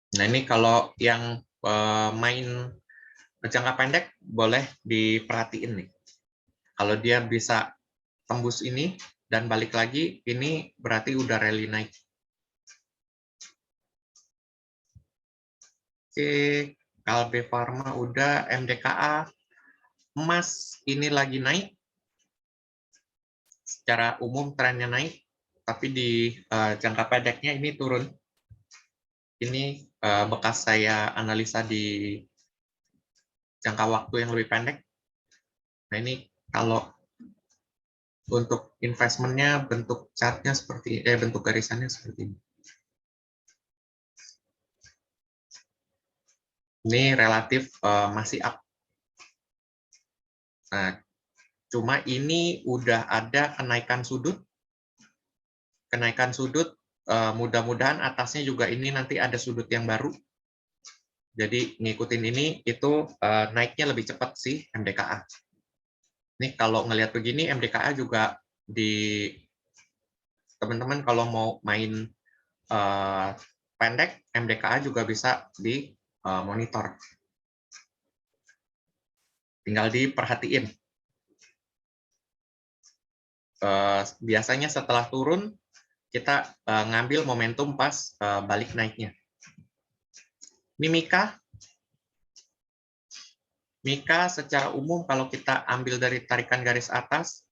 Nah, ini kalau yang main jangka pendek boleh diperhatiin nih. Kalau dia bisa tembus ini dan balik lagi, ini berarti udah rally naik. Oke, Kalbe Pharma udah, MDKA, emas ini lagi naik. Secara umum trennya naik, tapi di jangka pendeknya ini turun. Ini bekas saya analisa di jangka waktu yang lebih pendek. Nah, ini kalau untuk investmentnya bentuk chartnya seperti bentuk garisannya seperti ini. Ini relatif masih up. Nah, cuma ini udah ada kenaikan sudut. Kenaikan sudut, mudah-mudahan atasnya juga ini nanti ada sudut yang baru. Jadi ngikutin ini itu naiknya lebih cepat sih MDKA. Nih kalau ngelihat begini MDKA juga di teman-teman kalau mau main pendek MDKA juga bisa di monitor. Tinggal diperhatiin. Biasanya setelah turun kita ngambil momentum pas balik naiknya. Ini Mika secara umum kalau kita ambil dari tarikan garis atas,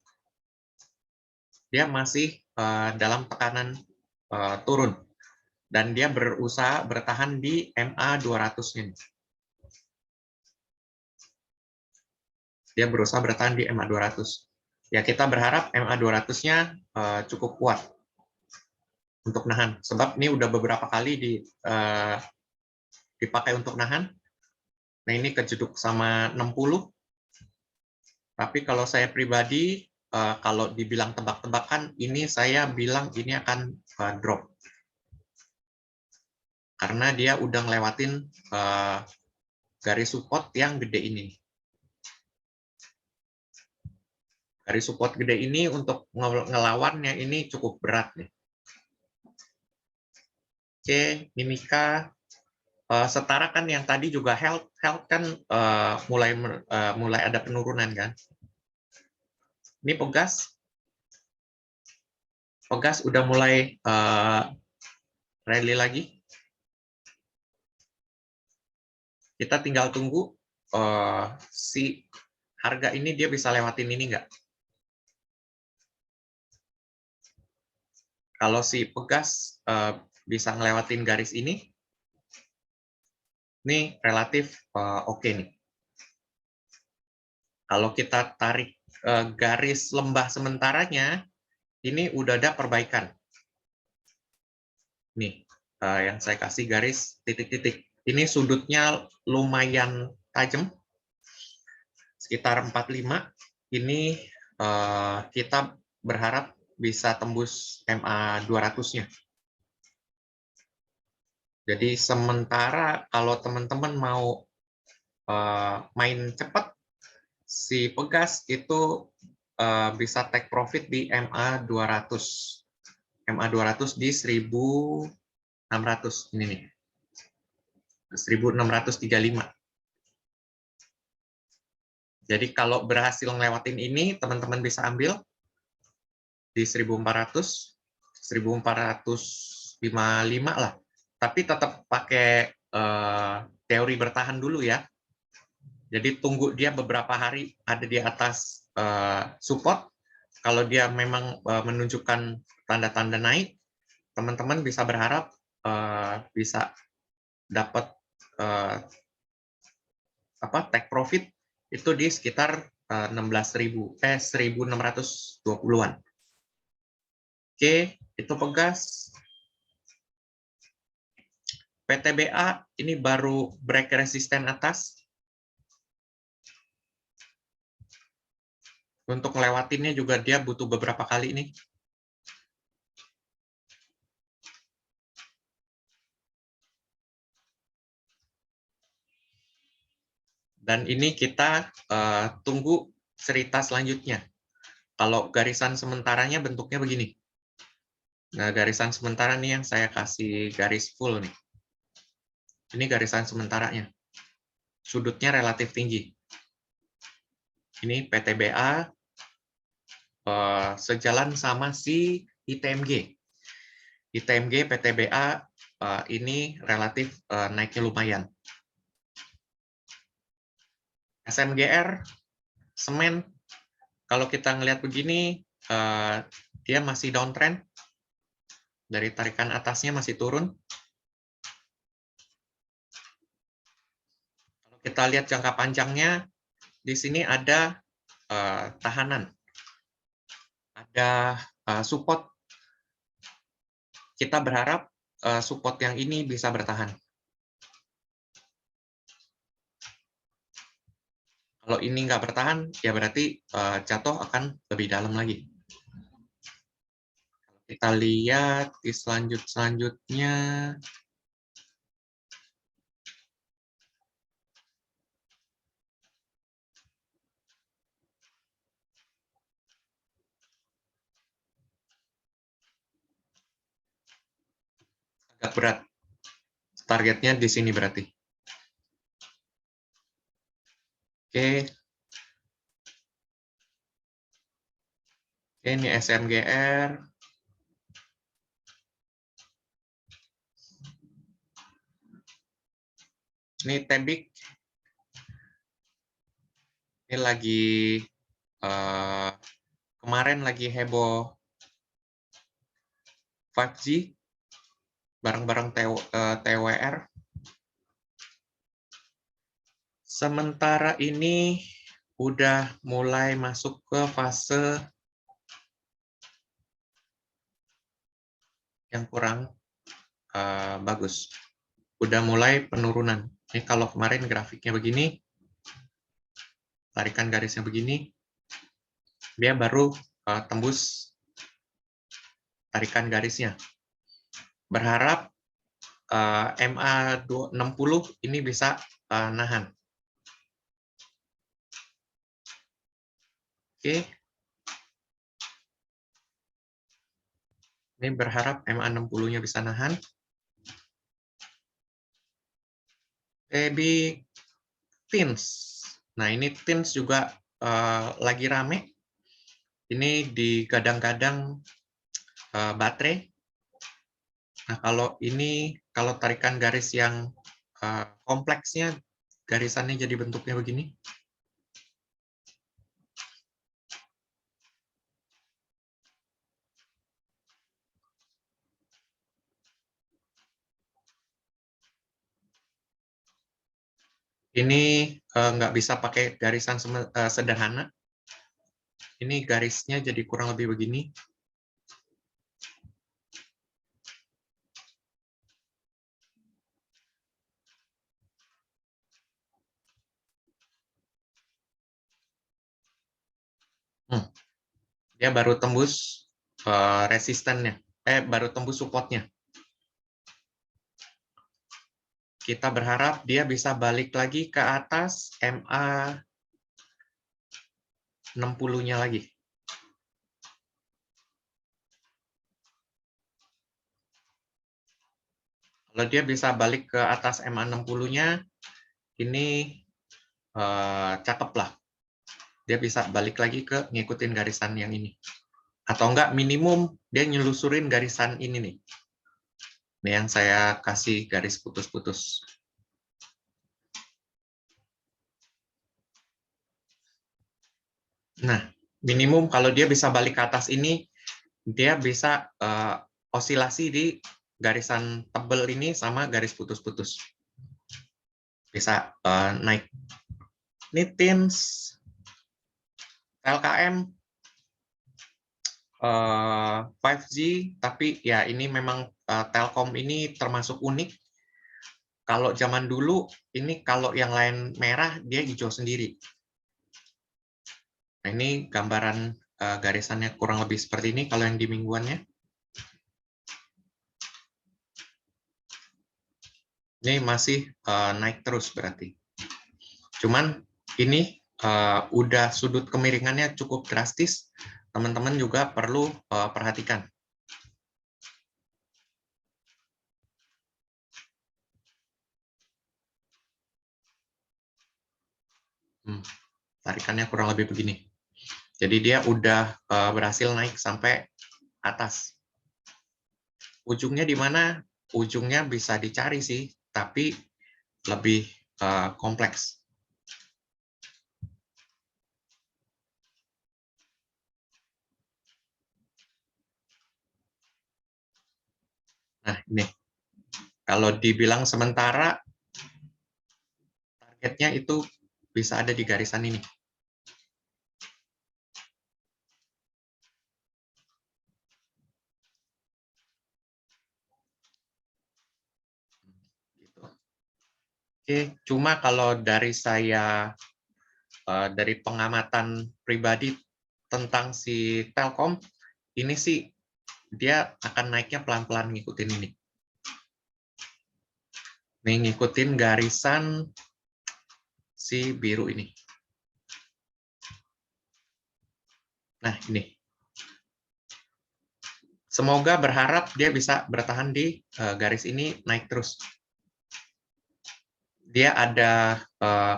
dia masih dalam tekanan turun. Dan dia berusaha bertahan di MA 200-nya. Dia berusaha bertahan di MA 200. Ya kita berharap MA 200-nya cukup kuat untuk nahan. Sebab ini udah beberapa kali dipakai untuk nahan. Nah ini kejeduk sama 60. Tapi kalau saya pribadi, kalau dibilang tebak-tebakan, ini saya bilang ini akan drop. Karena dia udah ngelewatin garis support yang gede ini. Garis support gede ini untuk ngelawannya ini cukup berat nih. Oke, Mimika setara kan yang tadi juga health kan mulai ada penurunan kan. Ini Pegas udah mulai rally lagi. Kita tinggal tunggu si harga ini dia bisa lewatin ini nggak. Kalau si pegas bisa ngelewatin garis ini relatif oke nih. Kalau kita tarik garis lembah sementaranya, ini udah ada perbaikan. Nih, yang saya kasih garis titik-titik. Ini sudutnya lumayan tajam, sekitar 45. Ini kita berharap bisa tembus MA 200-nya. Jadi sementara kalau teman-teman mau main cepat, si pegas itu bisa take profit di MA 200. MA 200 di 1600 ini nih. 1635. Jadi kalau berhasil ngelewatin ini, teman-teman bisa ambil di 1400, 1455 lah. Tapi tetap pakai teori bertahan dulu ya. Jadi tunggu dia beberapa hari ada di atas support. Kalau dia memang menunjukkan tanda-tanda naik, teman-teman bisa berharap bisa dapat take profit itu di sekitar 16.000 1620-an. Oke, itu pegas. PTBA ini baru break resisten atas. Untuk ngelewatinnya juga dia butuh beberapa kali nih. Dan ini kita tunggu cerita selanjutnya. Kalau garisan sementaranya bentuknya begini. Nah, garisan sementara nih yang saya kasih garis full nih. Ini garisan sementaranya. Sudutnya relatif tinggi. Ini PTBA sejalan sama si ITMG. ITMG, PTBA ini relatif naiknya lumayan. SMGR, semen, kalau kita ngelihat begini, dia masih downtrend. Dari tarikan atasnya masih turun. Kalau kita lihat jangka panjangnya, di sini ada tahanan. Ada support. Kita berharap support yang ini bisa bertahan. Kalau ini nggak bertahan, ya berarti jatuh akan lebih dalam lagi. Kita lihat di selanjutnya. Agak berat. Targetnya di sini berarti. Oke. Oke, ini SMGR. Ini Tebik. Ini lagi kemarin lagi heboh 5G bareng-bareng TWR. Sementara ini udah mulai masuk ke fase yang kurang bagus. Udah mulai penurunan. Ini kalau kemarin grafiknya begini, tarikan garisnya begini, dia baru tembus tarikan garisnya. Berharap MA 60 ini bisa nahan. Oke. Ini berharap MA 60-nya bisa nahan. Di TINS. Nah, ini TINS juga lagi rame. Ini digadang-gadang baterai. Nah, kalau tarikan garis yang kompleksnya, garisannya jadi bentuknya begini. Ini nggak bisa pakai garisan sederhana. Ini garisnya jadi kurang lebih begini. Dia baru tembus resistennya, baru tembus supportnya. Kita berharap dia bisa balik lagi ke atas MA 60-nya lagi. Kalau dia bisa balik ke atas MA 60-nya, ini cakep lah. Dia bisa balik lagi ke ngikutin garisan yang ini. Atau enggak, minimum dia nyelusurin garisan ini nih. Ini yang saya kasih garis putus-putus. Nah, minimum kalau dia bisa balik ke atas ini, dia bisa osilasi di garisan tebel ini sama garis putus-putus. Bisa naik. Ini TINS, LKM, 5G, tapi ya ini memang Telkom ini termasuk unik. Kalau zaman dulu, ini kalau yang lain merah, dia hijau sendiri. Nah, ini gambaran garisannya kurang lebih seperti ini kalau yang di mingguannya. Ini masih naik terus berarti. Cuman ini udah sudut kemiringannya cukup drastis. Teman-teman juga perlu perhatikan. Tarikannya kurang lebih begini. Jadi dia udah berhasil naik sampai atas. Ujungnya di mana? Ujungnya bisa dicari sih, tapi lebih kompleks. Nah, ini. Kalau dibilang sementara, targetnya itu bisa ada di garisan ini. Oke, cuma kalau dari saya, dari pengamatan pribadi tentang si Telkom, ini sih dia akan naiknya pelan-pelan ngikutin ini. Nih, ngikutin garisan si biru ini. Nah, ini. Semoga berharap dia bisa bertahan di garis ini naik terus. Dia ada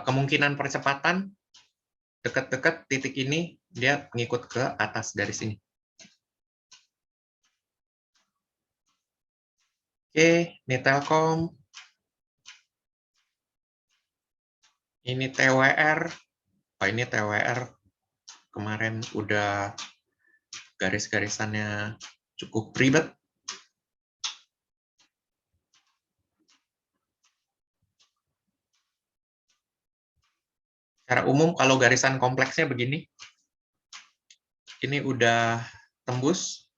kemungkinan percepatan dekat-dekat titik ini, dia ngikut ke atas garis ini. Oke, ini Telkom. Ini TWR. Oh, ini TWR kemarin udah garis-garisannya cukup ribet. Secara umum kalau garisan kompleksnya begini, ini udah tembus.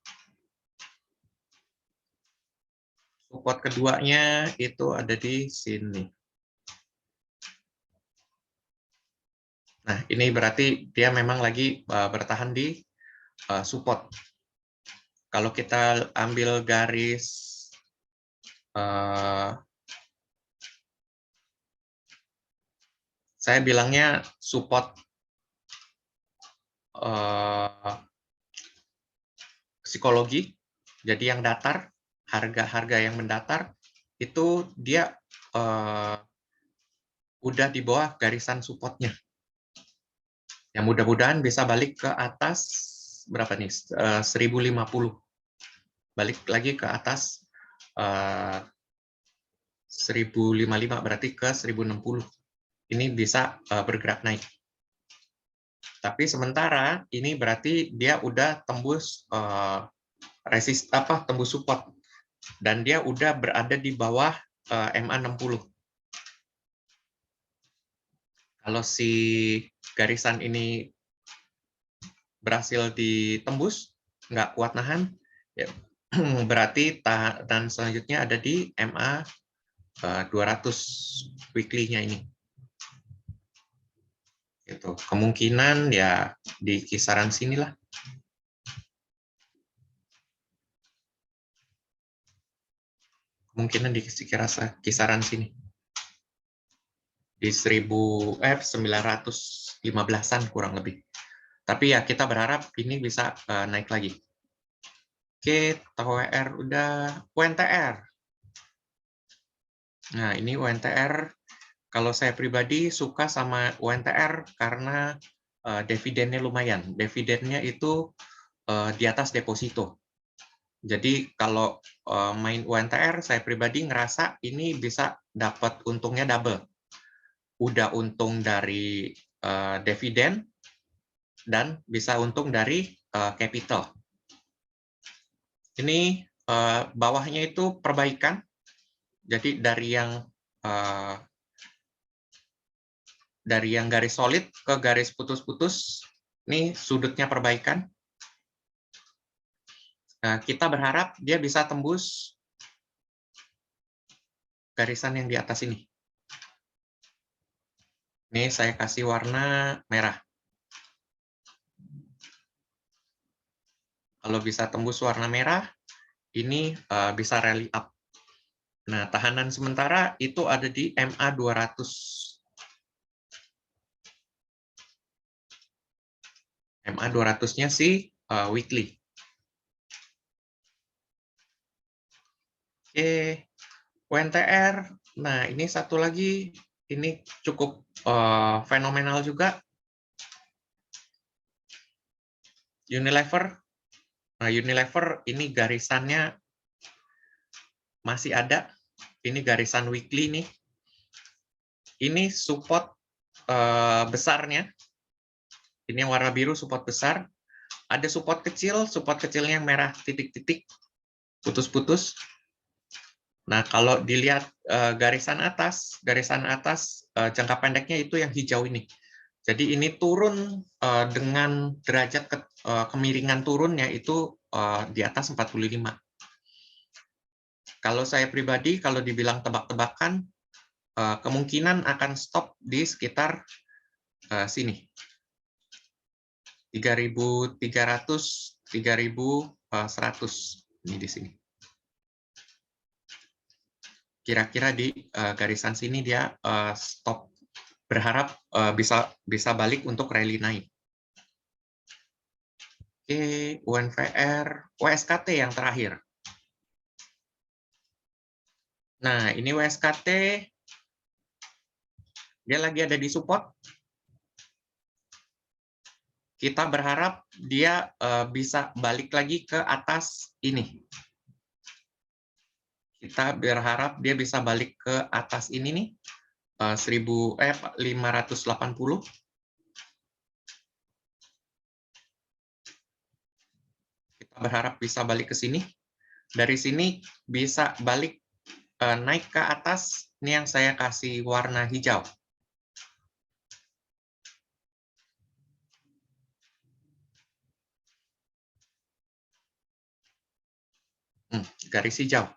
Support keduanya itu ada di sini. Nah, ini berarti dia memang lagi bertahan di support. Kalau kita ambil garis saya bilangnya support psikologi, jadi yang datar, harga-harga yang mendatar, itu dia udah di bawah garisan supportnya. Ya mudah-mudahan bisa balik ke atas, berapa nih, 1050. Balik lagi ke atas 1055, berarti ke 1060. Ini bisa bergerak naik. Tapi sementara ini berarti dia udah tembus tembus support dan dia udah berada di bawah MA 60. Kalau si garisan ini berhasil ditembus, nggak kuat nahan, ya, berarti tahanan selanjutnya ada di MA 200 weekly-nya ini. Itu kemungkinan ya di kisaran sinilah. Kemungkinan di kisaran sini. Di 915-an kurang lebih. Tapi ya kita berharap ini bisa naik lagi. Oke, TWR udah. UNTR. Nah, ini UNTR. Kalau saya pribadi suka sama UNTR karena dividennya lumayan. Dividennya itu di atas deposito. Jadi kalau main UNTR, saya pribadi ngerasa ini bisa dapat untungnya double. Udah untung dari dividen dan bisa untung dari capital. Ini bawahnya itu perbaikan. Jadi dari yang garis solid ke garis putus-putus, ini sudutnya perbaikan. Nah, kita berharap dia bisa tembus garisan yang di atas ini. Ini saya kasih warna merah. Kalau bisa tembus warna merah, ini bisa rally up. Nah, tahanan sementara itu ada di MA 200. MA 200-nya sih weekly. Oke, UNTR. Nah, ini satu lagi, ini cukup fenomenal juga. Unilever. Nah, Unilever ini garisannya masih ada. Ini garisan weekly nih. Ini support besarnya. Ini yang warna biru support besar. Ada support kecilnya yang merah titik-titik, putus-putus. Nah, kalau dilihat garisan atas jangka pendeknya itu yang hijau ini. Jadi ini turun dengan derajat kemiringan turunnya itu di atas 45. Kalau saya pribadi, kalau dibilang tebak-tebakan, kemungkinan akan stop di sekitar sini. 3.300, 3.100 ini di sini. Kira-kira di garisan sini dia stop. Berharap bisa balik untuk rally naik. Oke, UNVR, WSKT yang terakhir. Nah, ini WSKT, dia lagi ada di support. Kita berharap dia bisa balik lagi ke atas ini. Kita berharap dia bisa balik ke atas ini nih. 580. Kita berharap bisa balik ke sini. Dari sini bisa balik naik ke atas. Ini yang saya kasih warna hijau. Garis hijau.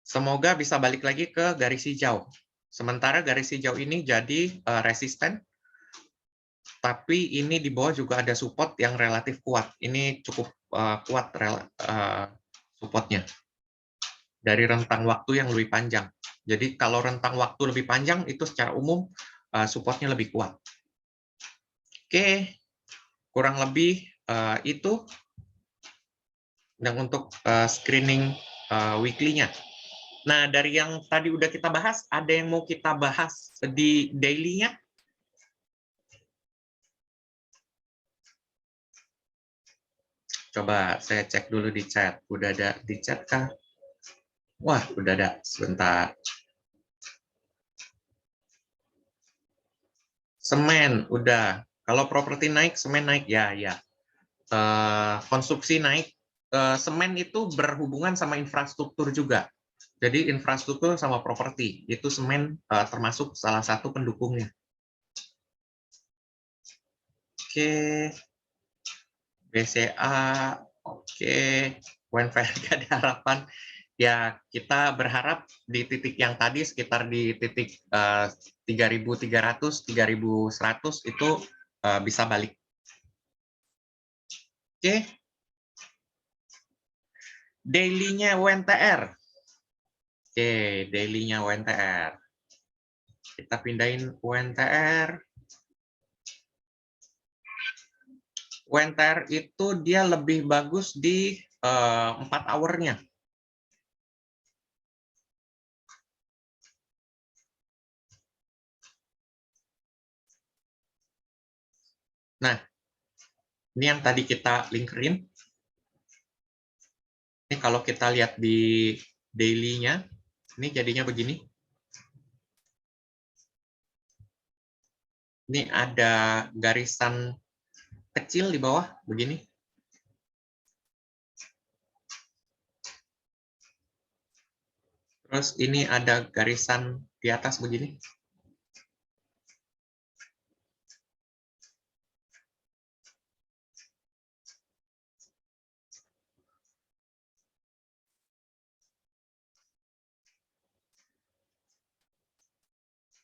Semoga bisa balik lagi ke garis hijau. Sementara garis hijau ini jadi resisten. Tapi ini di bawah juga ada support yang relatif kuat. Ini cukup kuat supportnya. Dari rentang waktu yang lebih panjang. Jadi kalau rentang waktu lebih panjang, itu secara umum supportnya lebih kuat. Oke, kurang lebih itu. Dan untuk screening weekly-nya. Nah, dari yang tadi udah kita bahas, ada yang mau kita bahas di daily-nya? Coba saya cek dulu di chat. Udah ada di chat kah? Wah, udah ada. Sebentar. Semen, udah. Kalau properti naik, semen naik. Ya. Konsumsi naik. Semen itu berhubungan sama infrastruktur juga. Jadi infrastruktur sama properti. Itu semen termasuk salah satu pendukungnya. Oke. BCA, oke. UNVR gak ada harapan. Ya, kita berharap di titik yang tadi, sekitar di titik 3.300, 3.100 itu bisa balik. Oke. Daily-nya UNTR. Oke, daily-nya UNTR. Kita pindahin UNTR. UNTR itu dia lebih bagus di 4 hour-nya. Nah, ini yang tadi kita linkerin. Ini kalau kita lihat di daily-nya, ini jadinya begini. Ini ada garisan kecil di bawah, begini. Terus ini ada garisan di atas begini.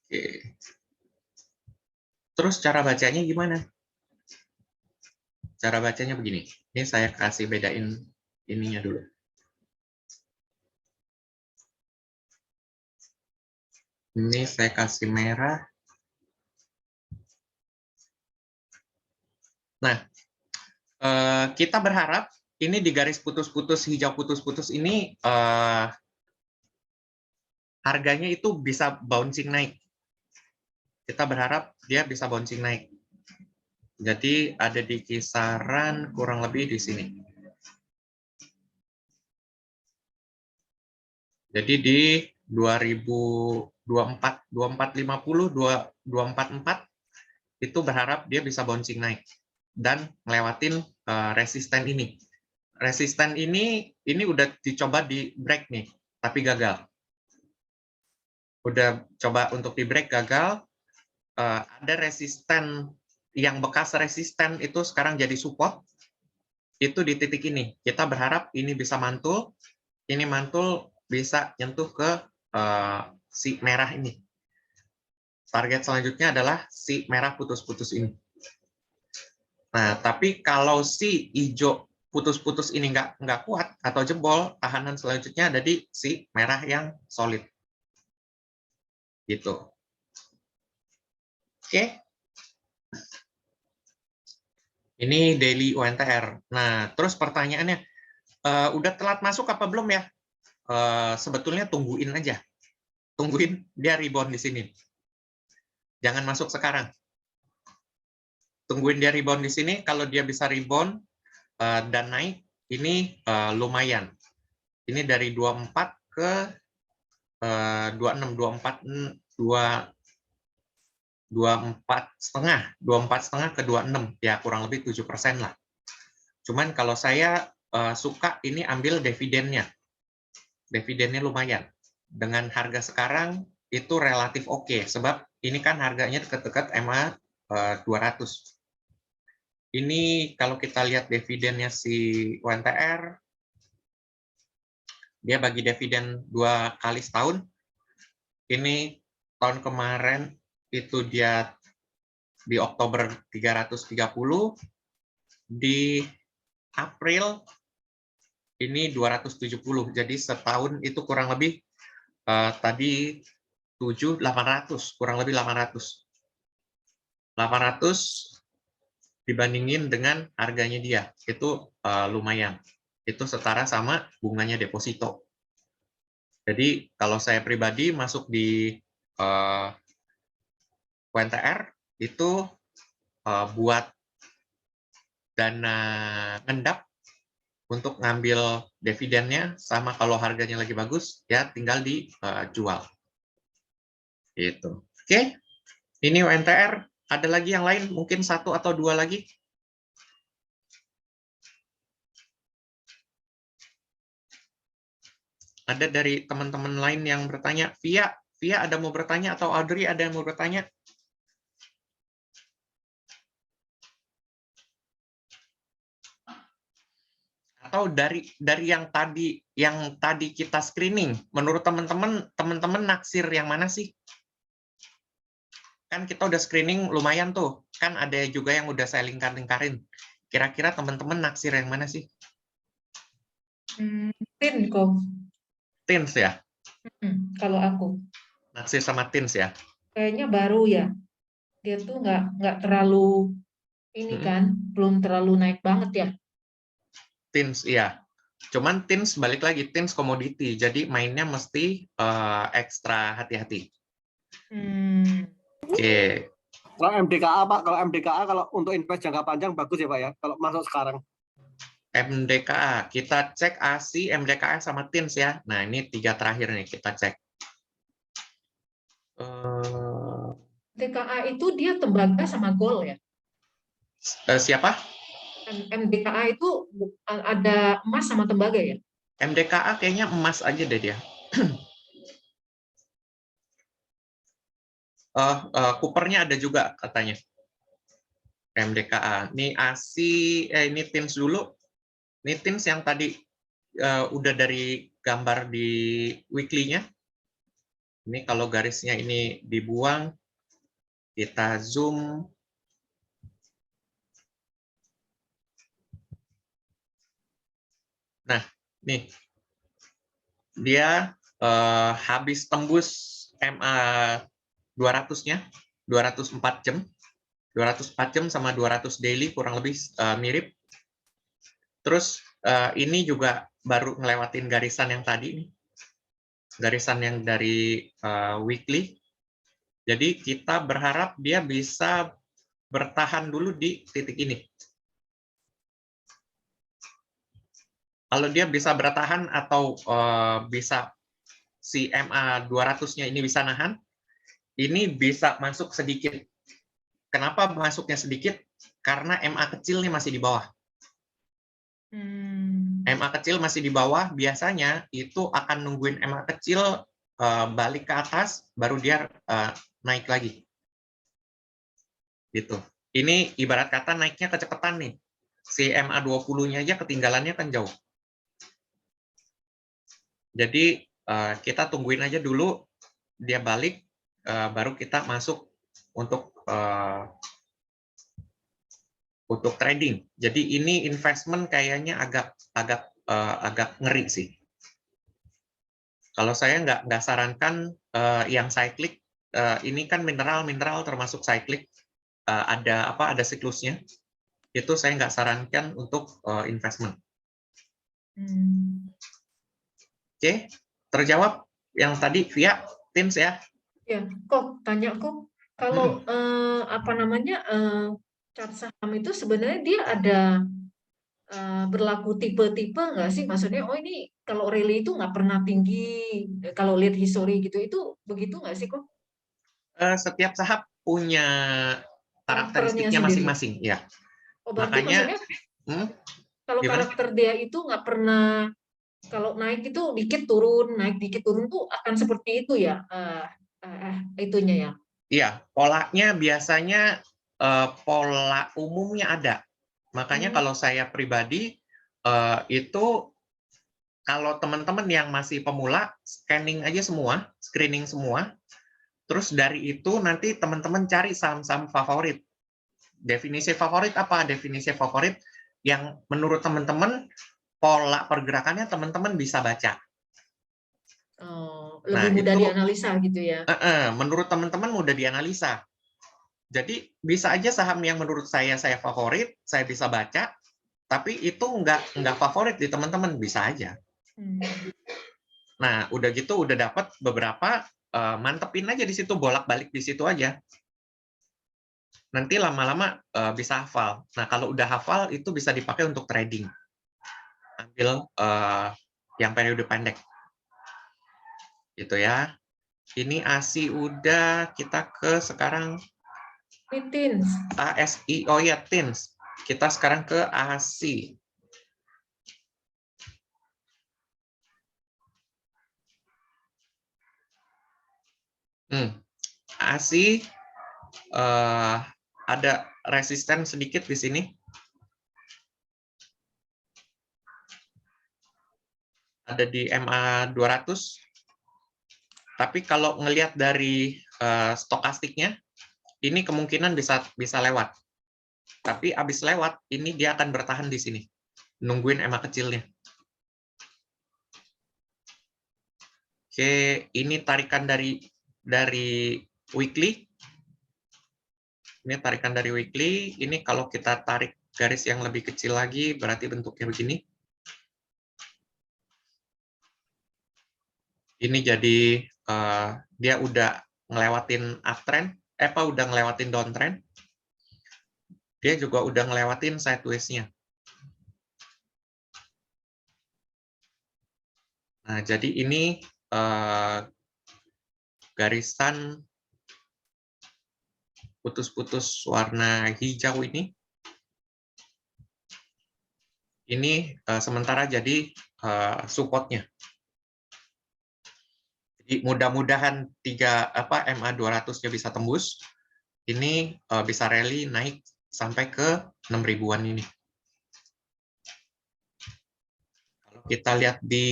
Oke. Terus cara bacanya gimana? Cara bacanya begini. Ini saya kasih bedain ininya dulu. Ini saya kasih merah. Nah, kita berharap ini di garis putus-putus, hijau putus-putus ini harganya itu bisa bouncing naik. Kita berharap dia bisa bouncing naik. Jadi ada di kisaran kurang lebih di sini. Jadi di 2024, 2450, 244 itu berharap dia bisa bouncing naik dan ngelewatin resisten ini. Resisten ini udah dicoba di break nih, tapi gagal. Udah coba untuk di break gagal. Ada resisten yang bekas resisten itu sekarang jadi support. Itu di titik ini. Kita berharap ini bisa mantul. Ini mantul bisa nyentuh ke si merah ini. Target selanjutnya adalah si merah putus-putus ini. Nah, tapi kalau si hijau putus-putus ini nggak kuat atau jebol, tahanan selanjutnya ada di si merah yang solid. Gitu. Oke. Ini daily UNTR. Nah, terus pertanyaannya, udah telat masuk apa belum ya? Sebetulnya tungguin aja. Tungguin dia rebound di sini. Jangan masuk sekarang. Tungguin dia rebound di sini. Kalau dia bisa rebound dan naik, ini lumayan. Ini dari 24 ke 26, 24,5 ke 26, ya kurang lebih 7% lah. Cuman kalau saya suka ini ambil dividennya. Dividennya lumayan. Dengan harga sekarang itu relatif oke, sebab ini kan harganya dekat-dekat MA 200. Ini kalau kita lihat dividennya si UNTR, dia bagi dividen 2 kali setahun. Ini tahun kemarin itu dia di Oktober 330, di April ini 270. Jadi setahun itu kurang lebih tadi 800, kurang lebih 800. 800 dibandingin dengan harganya dia, itu lumayan. Itu setara sama bunganya deposito. Jadi kalau saya pribadi masuk di UNTR itu buat dana ngendap untuk ngambil dividennya, sama kalau harganya lagi bagus ya tinggal dijual. Gitu. Oke, ini UNTR. Ada lagi yang lain? Mungkin 1 atau 2 lagi? Ada dari teman-teman lain yang bertanya? Via ada mau bertanya, atau Audrey ada yang mau bertanya? Atau dari yang tadi kita screening, menurut teman-teman naksir yang mana sih? Kan kita udah screening lumayan tuh, kan ada juga yang udah saya lingkarin. Kira-kira teman-teman naksir yang mana sih? Tin kok. Teens ya? Kalau aku Naksir sama teens ya? kayaknya baru ya. Dia tuh nggak terlalu ini kan, belum terlalu naik banget ya. Teens, iya. Cuman teens balik lagi, teens komoditi, jadi mainnya mesti ekstra hati-hati. Oke. Kalau MDKA Pak, kalau untuk invest jangka panjang bagus ya Pak ya, kalau masuk sekarang. MDKA, kita cek ASI, MDKA sama teens ya. Nah, ini 3 terakhir nih kita cek. MDKA itu dia tembaga sama gold ya. Siapa? MDKA itu ada emas sama tembaga ya. MDKA kayaknya emas aja deh dia. Coopernya ada juga katanya. MDKA. Ini ASI, ini teens dulu. Ini teens yang tadi udah dari gambar di weekly-nya. Ini kalau garisnya ini dibuang, kita zoom. Nah, nih. Dia habis tembus MA 200-nya, 204 jam. 204 jam sama 200 daily kurang lebih mirip. Terus ini juga baru ngelewatin garisan yang tadi nih. Garisan yang dari weekly. Jadi kita berharap dia bisa bertahan dulu di titik ini. Kalau dia bisa bertahan atau bisa si MA 200-nya ini bisa nahan, ini bisa masuk sedikit. Kenapa masuknya sedikit? Karena MA kecil nih masih di bawah. MA kecil masih di bawah, biasanya itu akan nungguin MA kecil balik ke atas, baru dia naik lagi. Gitu. Ini ibarat kata naiknya kecepatan nih. Si MA 20-nya aja ketinggalannya kan jauh. Jadi kita tungguin aja dulu dia balik, baru kita masuk untuk trading. Jadi ini investment kayaknya agak ngeri sih. Kalau saya nggak sarankan yang cyclic, ini kan mineral termasuk cyclic, ada siklusnya. Itu saya nggak sarankan untuk investment. Oke, terjawab yang tadi via Teams ya? Ya, kok tanya kok kalau chart saham itu sebenarnya dia ada berlaku tipe-tipe nggak sih? Maksudnya, oh ini kalau rally itu nggak pernah tinggi, kalau lihat history gitu, itu begitu nggak sih kok? Setiap saham punya karakteristiknya sendiri. masing-masing, ya. Oh, berarti Makanya, maksudnya kalau gimana? karakter dia itu nggak pernah, kalau naik itu dikit turun, naik dikit turun tuh akan seperti itu ya, itunya ya. Iya, polanya biasanya pola umumnya ada. Makanya kalau saya pribadi itu kalau teman-teman yang masih pemula, screening semua, terus dari itu nanti teman-teman cari saham-saham favorit. Definisi favorit apa? Definisi favorit yang menurut teman-teman pola pergerakannya teman-teman bisa baca. Lebih mudah dianalisa gitu ya. Menurut teman-teman mudah dianalisa. Jadi bisa aja saham yang menurut saya favorit, saya bisa baca, tapi itu nggak favorit di teman-teman, bisa aja. Nah, udah gitu udah dapat beberapa, mantepin aja di situ, bolak-balik di situ aja. Nanti lama-lama bisa hafal. Nah, kalau udah hafal itu bisa dipakai untuk trading. Ambil yang periode pendek. Gitu ya. Ini ASI udah, kita ke sekarang Teens. ASI, oh ya Teens. Kita sekarang ke ASI. ASI ada resisten sedikit di sini. ada di MA 200. Tapi kalau ngelihat dari stokastiknya, ini kemungkinan bisa lewat. Tapi habis lewat, ini dia akan bertahan di sini, nungguin EMA kecilnya. Oke, ini tarikan dari weekly. Ini tarikan dari weekly. Ini kalau kita tarik garis yang lebih kecil lagi, berarti bentuknya begini. Ini jadi dia udah ngelewatin uptrend, udah ngelewatin downtrend. Dia juga udah ngelewatin sideways-nya. Nah, jadi ini garisan putus-putus warna hijau ini sementara jadi support-nya. Jadi mudah-mudahan MA 200-nya bisa tembus. Ini bisa rally naik sampai ke 6.000-an ini. Kalau kita lihat di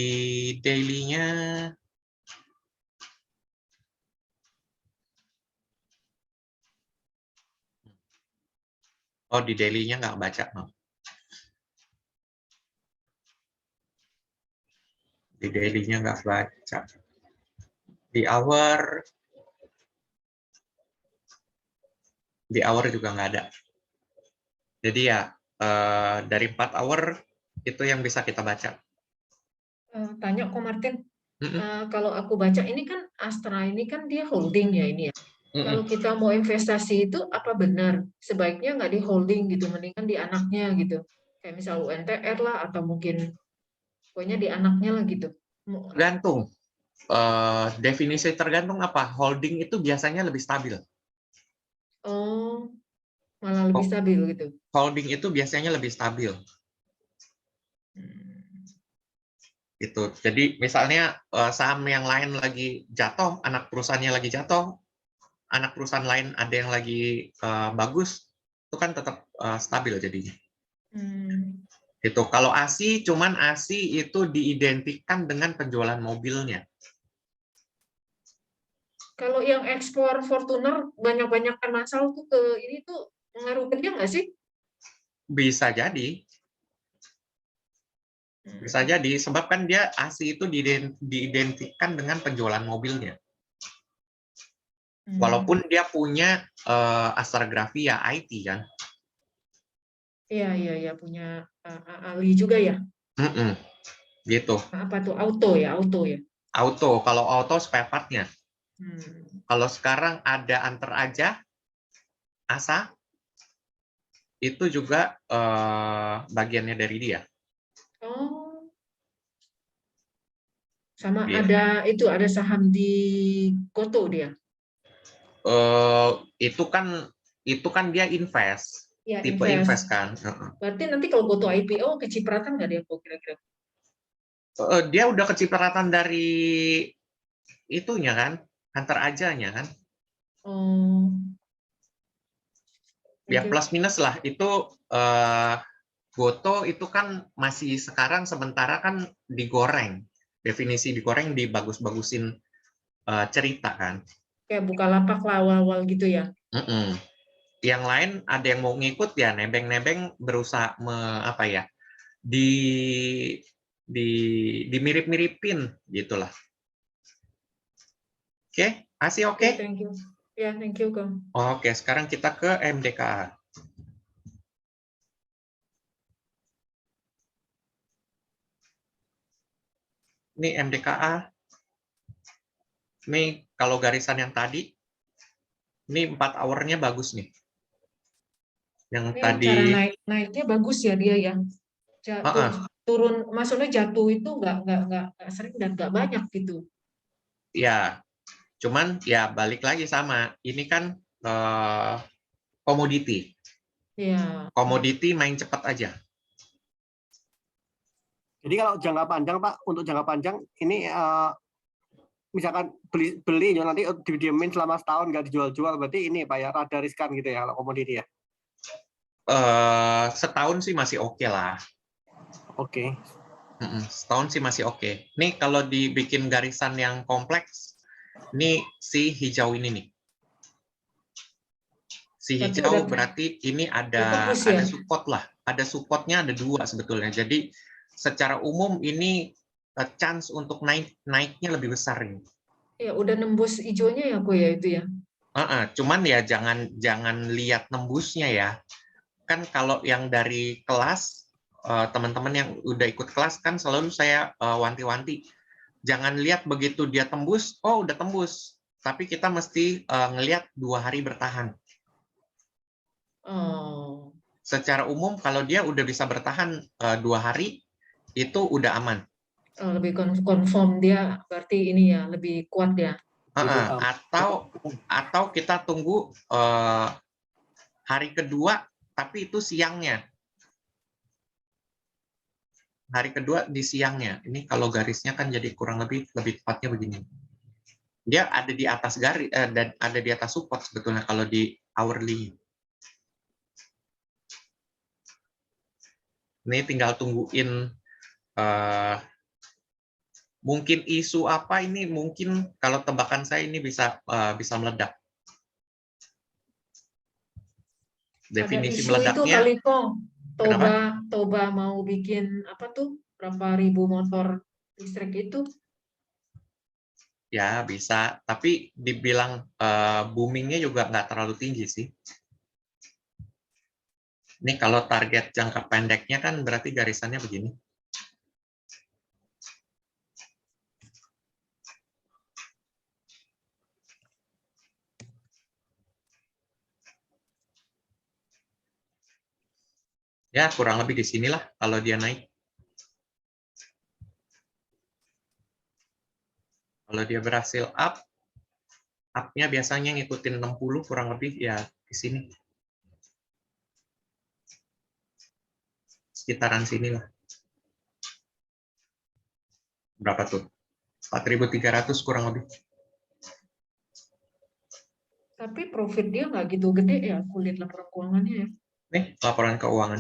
daily-nya, di daily-nya nggak baca. Di daily-nya nggak baca. Di hour juga nggak ada. Jadi ya, dari 4 hour itu yang bisa kita baca. Tanya kok Martin, kalau aku baca ini kan Astra ini kan dia holding ya ini ya. Kalau kita mau investasi itu apa benar sebaiknya nggak di holding gitu, mendingan di anaknya gitu. Kayak misal UNTR lah atau mungkin pokoknya di anaknya lah gitu. Tergantung. Definisi tergantung apa? Holding itu biasanya lebih stabil. Oh, malah lebih stabil gitu. Holding itu biasanya lebih stabil. Gitu. Jadi misalnya saham yang lain lagi jatuh, anak perusahaannya lagi jatuh, anak perusahaan lain ada yang lagi bagus, itu kan tetap stabil jadinya. Gitu. Kalau ASI, cuman ASI itu diidentikan dengan penjualan mobilnya. Kalau yang ekspor Fortuner banyak-banyak kan masal tuh ke ini tuh ngaruh ke dia nggak sih? Bisa jadi. Bisa jadi, sebab kan dia ASI itu diidentikan dengan penjualan mobilnya. Walaupun dia punya Astragraphy ya IT kan. Iya punya Ali juga ya. Gitu. Apa tuh auto ya? Auto, kalau auto spare part-nya. Kalau sekarang ada Antar Aja, ASA, itu juga bagiannya dari dia. Oh. Sama ada saham di Goto dia. Itu kan dia invest. Ya, tipe invest kan. Berarti nanti kalau Goto IPO kecipratan nggak dia kira-kira? Dia udah kecipratan dari itunya kan, Antar Ajanya kan. Oh. Ya plus minus lah itu Goto itu kan masih sekarang sementara kan digoreng. Definisi digoreng dibagus-bagusin cerita kan. Kayak Bukalapak lah awal-awal gitu ya. Yang lain ada yang mau ngikut ya nebeng-nebeng berusaha dimirip-miripin gitulah. Oke, ASI oke? Thank you. Ya, thank you, Kang. Oke, sekarang kita ke MDKA. Ini MDKA. Ini kalau garisan yang tadi, ini 4 hour-nya bagus nih. Yang ini tadi cara naiknya bagus ya dia ya. Turun, maksudnya jatuh itu nggak sering dan nggak banyak gitu. Ya, cuman ya balik lagi sama. Ini kan komoditi. Ya. Komoditi main cepat aja. Jadi kalau jangka panjang Pak, untuk jangka panjang ini misalkan beli nanti didiemin selama setahun nggak dijual-jual, berarti ini Pak ya rada riskan gitu ya kalau komoditi ya? Setahun sih masih oke lah. Oke. Setahun sih masih oke. Nih kalau dibikin garisan yang kompleks, nih si hijau ini nih. Si hijau berarti ini ada support lah. Ada supportnya ada 2 sebetulnya. Jadi secara umum ini chance untuk naiknya lebih besar ini. Ya udah nembus hijaunya ya Ko ya itu ya. Cuman ya jangan lihat nembusnya ya. Kan kalau yang dari kelas teman-teman yang udah ikut kelas kan selalu saya wanti-wanti jangan lihat begitu dia tembus, oh udah tembus. Tapi kita mesti ngelihat 2 hari bertahan. Oh. Secara umum kalau dia udah bisa bertahan 2 hari itu udah aman. Lebih confirm dia berarti ini ya lebih kuat ya. Atau kita tunggu hari kedua tapi itu siangnya. Hari kedua di siangnya. Ini kalau garisnya kan jadi kurang lebih tepatnya begini. Dia ada di atas garis dan ada di atas support sebetulnya kalau di hourly. Ini tinggal tungguin mungkin isu apa ini, mungkin kalau tebakan saya ini bisa meledak. Definisi meledaknya. Itu kali kok. Toba mau bikin apa tuh? Berapa ribu motor listrik itu? Ya bisa, tapi dibilang boomingnya juga nggak terlalu tinggi sih. Ini kalau target jangka pendeknya kan berarti garisannya begini. Ya kurang lebih di sinilah kalau dia naik. Kalau dia berhasil up-nya biasanya ngikutin 60 kurang lebih ya di sini. Sekitaran sinilah. Berapa tuh? 4.300 kurang lebih. Tapi profit dia nggak gitu gede ya, kulit laporan keuangannya ya. Nih, laporan keuangan.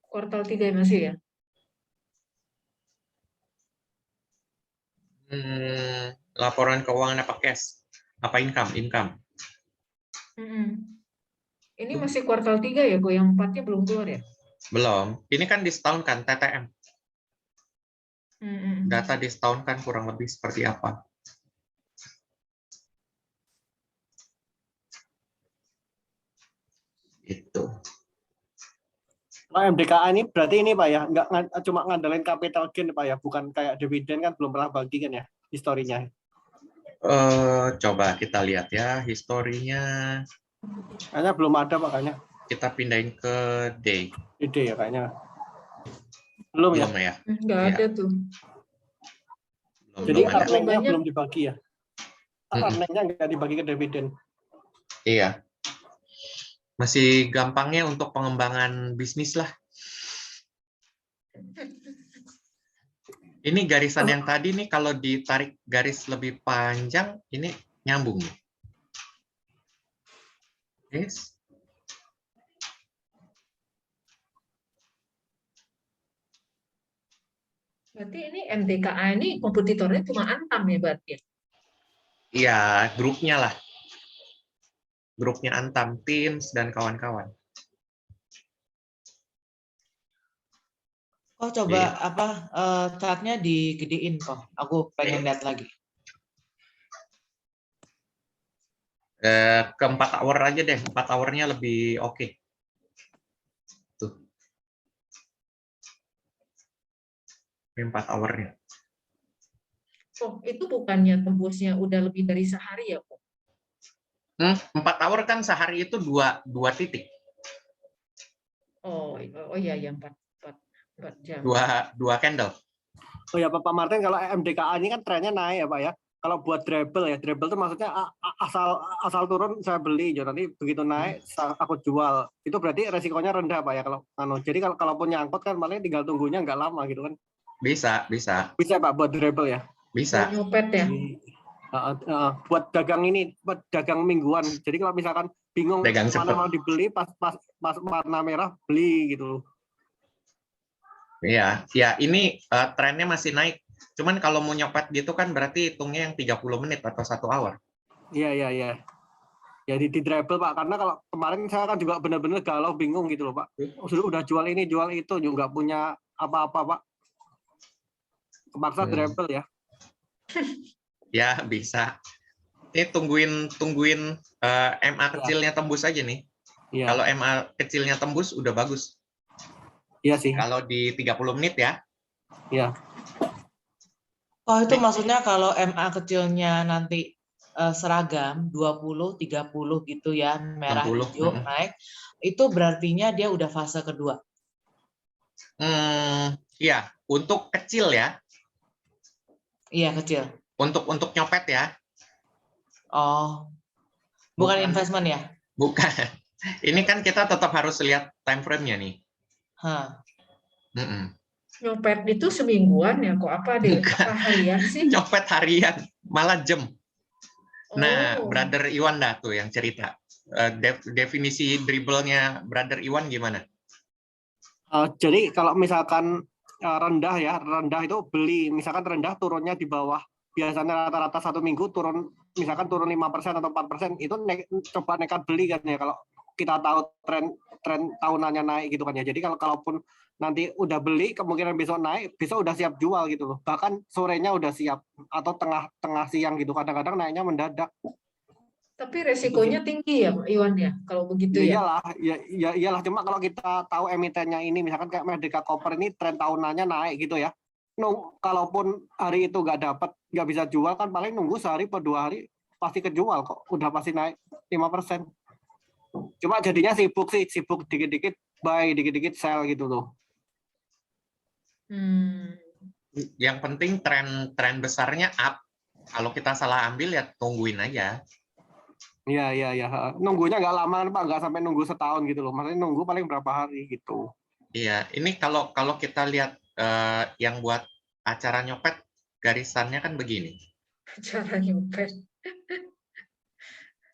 Kuartal 3 masih ya? Laporan keuangan apa cash? Apa income? Income. Ini masih kuartal 3 ya, Ko? Yang 4-nya belum keluar ya? Belum. Ini kan disetahun kan, TTM. Data disetahun kan kurang lebih seperti apa? Itu. Nah, MDKA ini berarti ini Pak ya, nggak cuma ngandelin capital gain Pak ya, bukan kayak dividen kan belum pernah bagi kan ya, historinya. Coba kita lihat ya, historinya. Kayaknya belum ada Pak kayaknya. Kita pindahin ke D. D ya kayaknya. Belum ya? Nggak ada tuh. Jadi earningnya belum dibagi ya? Earningnya nggak dibagi ke dividen. Iya. Masih gampangnya untuk pengembangan bisnis lah. Ini garisan yang tadi nih kalau ditarik garis lebih panjang, ini nyambung. Yes. Berarti ini MDKA ini kompetitornya cuma Antam ya berarti? Iya, grupnya lah. Grupnya Antam, Teams, dan kawan-kawan. Oh coba chartnya digedein kok. Aku pengen lihat lagi. Ke 4 hour aja deh. 4 hournya lebih oke. Tuh. 4 hournya. Oh, itu bukannya tembusnya udah lebih dari sehari ya, Kok? 4 hour kan sehari itu 2 titik. Oh iya ya 4 jam. 2 candle. Oh ya Pak Martin, kalau MDKA ini kan trennya naik ya Pak ya. Kalau buat treble itu maksudnya asal turun saya beli, nanti begitu naik aku jual. Itu berarti resikonya rendah Pak ya kalau jadi kalaupun nyangkut kan malah tinggal tunggunya nggak lama gitu kan. Bisa. Bisa Pak buat treble ya. Bisa. Buat nyopet ya. Buat dagang ini, buat dagang mingguan. Jadi kalau misalkan bingung mana mau dibeli pas warna merah beli gitu. Ya, ini trennya masih naik. Cuman kalau mau nyopet gitu kan berarti hitungnya yang 30 menit atau 1 hour. Iya. Ya di treble Pak, karena kalau kemarin saya kan juga benar-benar galau bingung gitu loh Pak. Udah jual ini, jual itu, juga nggak punya apa-apa Pak. Kepaksa treble ya. Ya, bisa. Ini tungguin MA kecilnya tembus aja nih. Iya. Kalau MA kecilnya tembus udah bagus. Iya sih. Kalau di 30 menit ya. Iya. Oh, itu maksudnya kalau MA kecilnya nanti seragam 20, 30 gitu ya, merah 60. hijau naik, itu berartinya dia udah fase kedua. Iya, untuk kecil ya. Iya, kecil. Untuk nyopet ya. Oh. Bukan investment ya? Bukan. Ini kan kita tetap harus lihat time frame-nya nih. Nyopet itu semingguan ya, kok apa deh? Apa harian sih? Nyopet harian, malah jam. Nah, Oh. Brother Iwan dah tuh yang cerita. Definisi dribble-nya Brother Iwan gimana? Jadi kalau misalkan rendah itu beli, misalkan rendah turunnya di bawah. Biasanya rata-rata 1 minggu turun, misalkan turun 5% atau 4%, itu coba nekat beli kan ya, kalau kita tahu tren tahunannya naik gitu kan ya. Jadi kalaupun nanti udah beli, kemungkinan besok naik, besok udah siap jual gitu loh. Bahkan sorenya udah siap, atau tengah siang gitu. Kadang-kadang naiknya mendadak. Tapi resikonya tinggi ya Pak Iwan ya, kalau begitu ya? Iyalah. Cuma kalau kita tahu emitennya ini, misalkan kayak Merdeka Copper ini tren tahunannya naik gitu ya. Kalaupun hari itu nggak bisa jual kan paling nunggu sehari atau 2 hari pasti kejual kok, udah pasti naik 5%. Cuma jadinya sibuk dikit-dikit buy, dikit-dikit sell gitu loh. Yang penting tren besarnya up. Kalau kita salah ambil ya tungguin aja. Iya. Nunggunya nggak lama Pak, nggak sampai nunggu setahun gitu loh. Maksudnya nunggu paling berapa hari gitu. Iya, ini kalau kita lihat yang buat acara nyopet, garisannya kan begini. Acara nyopet.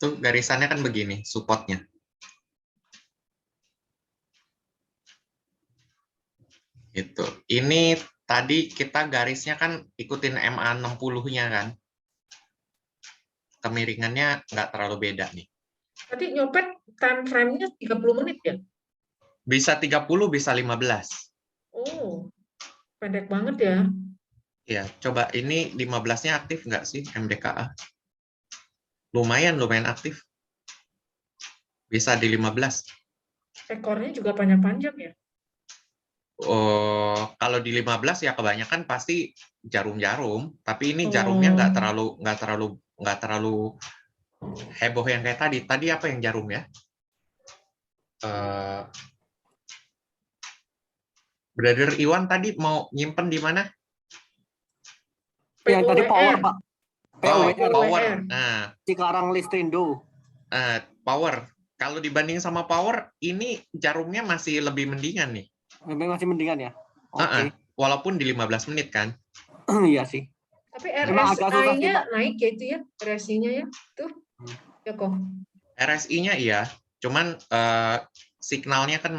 Tuh garisannya kan begini, supportnya. Gitu. Ini tadi kita garisnya kan ikutin MA 60-nya kan. Kemiringannya nggak terlalu beda nih. Tadi nyopet time frame-nya 30 menit ya? Bisa 30, bisa 15. Oh, pendek banget ya. Ya, coba ini 15-nya aktif nggak sih MDKA? Lumayan aktif. Bisa di 15. Ekornya juga panjang-panjang ya? Oh, kalau di 15 ya kebanyakan pasti jarum-jarum, tapi ini jarumnya nggak terlalu heboh yang kayak tadi. Tadi apa yang jarum ya? Brother Iwan tadi mau nyimpen di mana? Yang tadi power Pak. Power. Nah, Cikarang Listrindo. Power. Kalau dibanding sama power, ini jarumnya masih lebih mendingan nih. Masih mendingan ya? Oke. Walaupun di 15 menit kan. Iya sih. Tapi RSI-nya naik ya itu ya? RSI-nya ya? Tuh. Ya kok. RSI-nya iya. Cuman signalnya kan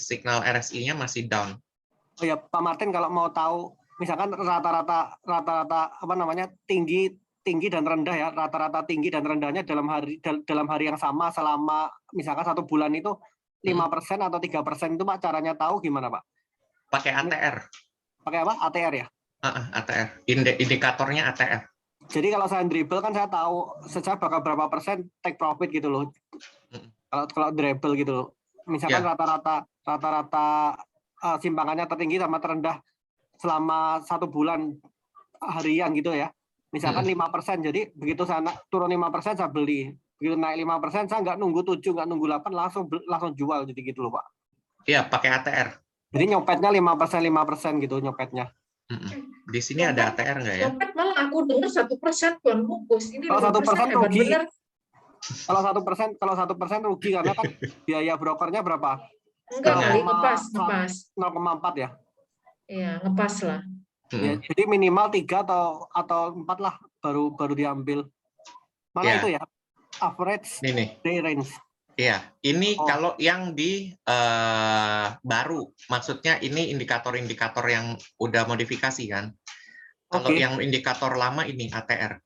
signal RSI-nya masih down. Oh ya, Pak Martin kalau mau tahu, misalkan rata-rata apa namanya tinggi dan rendah ya, rata-rata tinggi dan rendahnya dalam hari yang sama selama misalkan 1 bulan itu 5% atau 3% itu Pak, caranya tahu gimana Pak? Pakai ATR. Pakai apa? ATR ya? ATR. Indikatornya ATR. Jadi kalau saya dribble kan saya tahu saya bakal berapa persen take profit gitu loh. Kalau dribble gitu loh. Misalkan rata-rata simpangannya tertinggi sama terendah selama 1 bulan harian gitu ya. Misalkan 5%, jadi begitu saya turun 5% saya beli. Begitu naik 5% saya nggak nunggu 7, nggak nunggu 8, langsung jual jadi gitu loh Pak. Iya, pakai ATR. Jadi nyopetnya 5% gitu nyopetnya. Di sini ada ATR nggak ya? Nyopet malah aku dengar 1% Tuan Bungkus. Ini kalau 1% rugi. Bener. Kalau 1% rugi karena kan biaya brokernya berapa? Enggak kali, ngepas. 0,4 ya? Iya, ngepas lah. Ya, jadi minimal 3 atau 4 lah baru diambil. Mana itu ya? Average day range. Iya, ini Oh. kalau yang di baru, maksudnya ini indikator-indikator yang udah modifikasi kan. Kalau Oke, yang indikator lama ini ATR.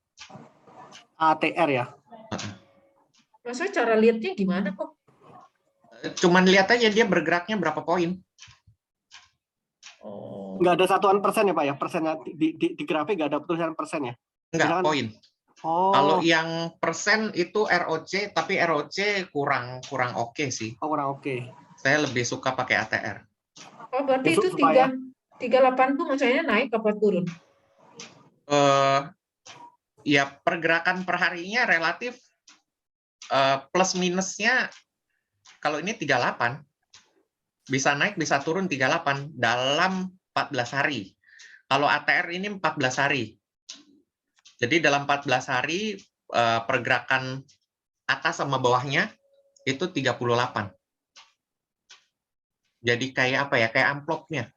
ATR ya. Maksudnya cara lihatnya gimana kok? Cuman lihat aja dia bergeraknya berapa poin. Oh, Nggak ada satuan persen ya Pak ya? Persennya di grafik nggak ada tulisan persen ya? Enggak, Misalkan, poin. oh, Kalau yang persen itu ROC, tapi ROC kurang oke sih. oh, kurang oke. Saya lebih suka pakai ATR. oh berarti itu Supaya 38 tuh maksudnya naik apa turun? Ya pergerakan per harinya relatif plus minusnya kalau ini 38 bisa naik bisa turun 38 dalam 14 hari. Kalau ATR ini 14 hari. Jadi dalam 14 hari pergerakan atas sama bawahnya itu 38. Jadi kayak apa ya? Kayak amplopnya.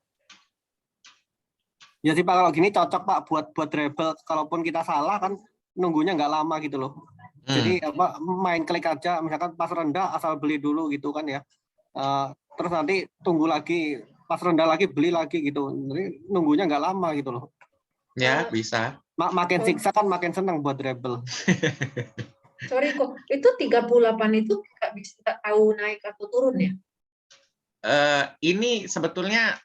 ya sih Pak, kalau gini cocok Pak buat treble. Kalaupun kita salah kan nunggunya nggak lama gitu loh. Jadi apa main klik aja, misalkan pas rendah asal beli dulu gitu kan ya. Terus nanti tunggu lagi pas rendah lagi beli lagi gitu. Jadi nunggunya nggak lama gitu loh. Ya, bisa. Makin siksa kan makin senang buat treble. Sorry kok, itu 38 itu nggak bisa tahu naik atau turun ya? Ini sebetulnya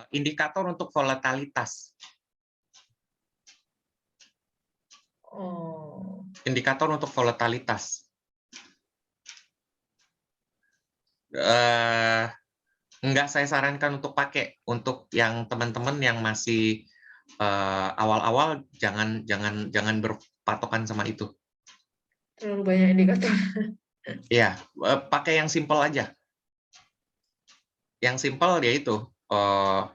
indikator untuk volatilitas. Oh, Indikator untuk volatilitas. Enggak saya sarankan untuk pakai. Untuk yang teman-teman yang masih awal-awal jangan berpatokan sama itu. terlalu banyak indikator. Ya, pakai yang simple aja. Yang simple dia itu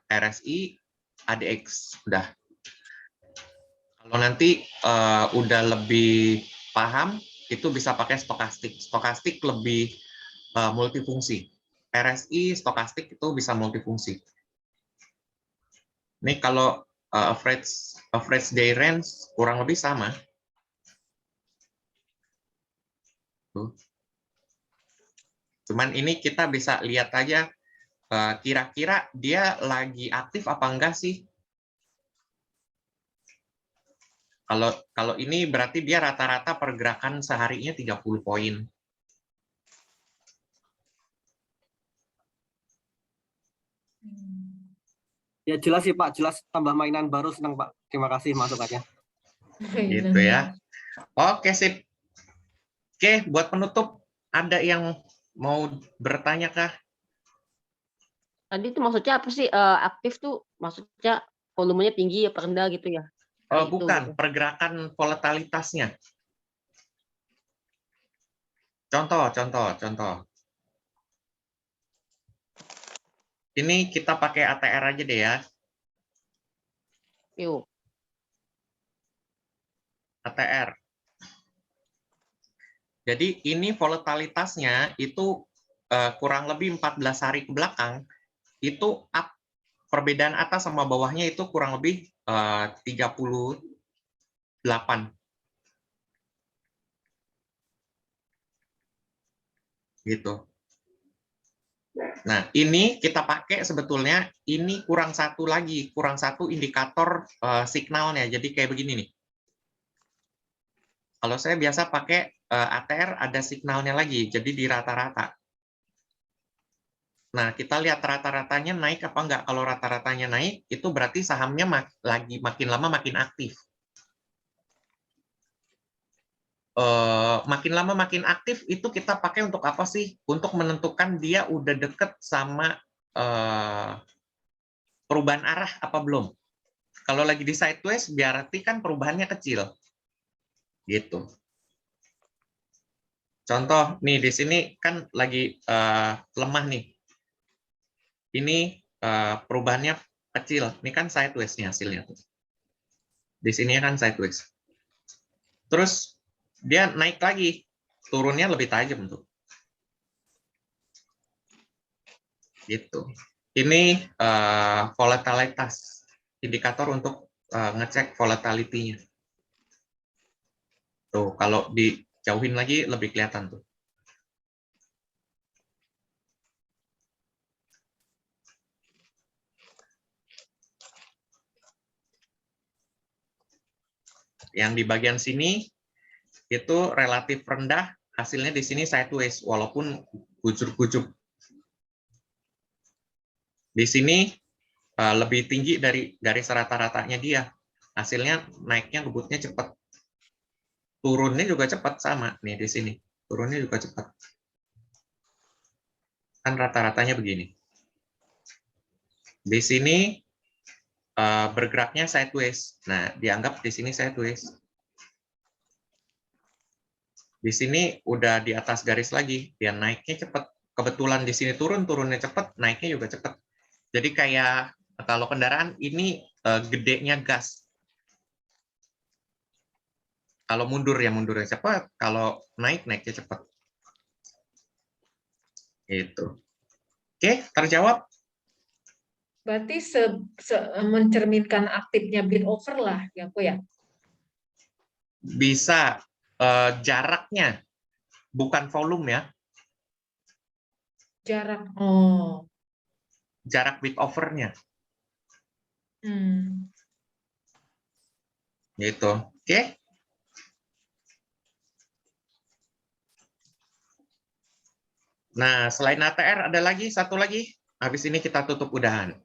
RSI, ADX, udah. Kalau nanti udah lebih paham, itu bisa pakai stokastik. Stokastik lebih multifungsi. RSI, stokastik itu bisa multifungsi. Ini kalau average day range kurang lebih sama. Tuh. Cuman ini kita bisa lihat aja kira-kira dia lagi aktif apa enggak sih. Kalau ini berarti dia rata-rata pergerakan seharinya 30 poin. Ya jelas sih Pak, jelas tambah mainan baru senang Pak. Terima kasih masukannya. Gitu ya. Oke, sip. Oke, buat penutup, ada yang mau bertanya kah? Tadi itu maksudnya apa sih aktif tuh maksudnya volumenya tinggi apa rendah gitu ya? Kayak itu Bukan, gitu. pergerakan volatilitasnya. Contoh. Ini kita pakai ATR aja deh ya. Yuk. ATR. Jadi ini volatilitasnya itu kurang lebih 14 hari ke belakang, itu up. Perbedaan atas sama bawahnya itu kurang lebih 38. Gitu. Nah, ini kita pakai sebetulnya, ini kurang satu indikator signalnya. Jadi kayak begini nih. Kalau saya biasa pakai ATR ada signalnya lagi, jadi di rata-rata. Nah, kita lihat rata-ratanya naik apa enggak. Kalau rata-ratanya naik, itu berarti sahamnya lagi makin lama makin aktif. Makin lama makin aktif, itu kita pakai untuk apa sih? Untuk menentukan dia udah deket sama perubahan arah apa belum. Kalau lagi di sideways, berarti kan perubahannya kecil. Gitu. Contoh, nih di sini kan lagi lemah nih. Ini perubahannya kecil. Ini kan sideways nih hasilnya. Di sini kan sideways. Terus dia naik lagi. Turunnya lebih tajam tuh. Gitu. Ini volatilitas. Indikator untuk ngecek volatility-nya. Tuh, kalau dijauhin lagi lebih kelihatan tuh. yang di bagian sini itu relatif rendah, hasilnya di sini sideways, walaupun gujuk-gujuk. Di sini lebih tinggi dari rata-ratanya dia. Hasilnya naiknya ngebutnya cepat. Turunnya juga cepat, sama nih di sini. Turunnya juga cepat. Kan rata-ratanya begini. Di sini bergeraknya sideways. Nah, dianggap di sini sideways. Di sini udah di atas garis lagi, dia naiknya cepat. Kebetulan di sini turunnya cepat, naiknya juga cepat. Jadi kayak kalau kendaraan ini gedenya gas. Kalau mundur ya mundurnya cepat, kalau naiknya cepat. Itu. Oke, terjawab? Berarti mencerminkan aktifnya bid over lah, ya aku ya. Bisa jaraknya, bukan volume ya. Jarak. Oh. Jarak bid overnya. Gitu. Oke. Nah, selain ATR ada lagi satu lagi. Habis ini kita tutup udahan.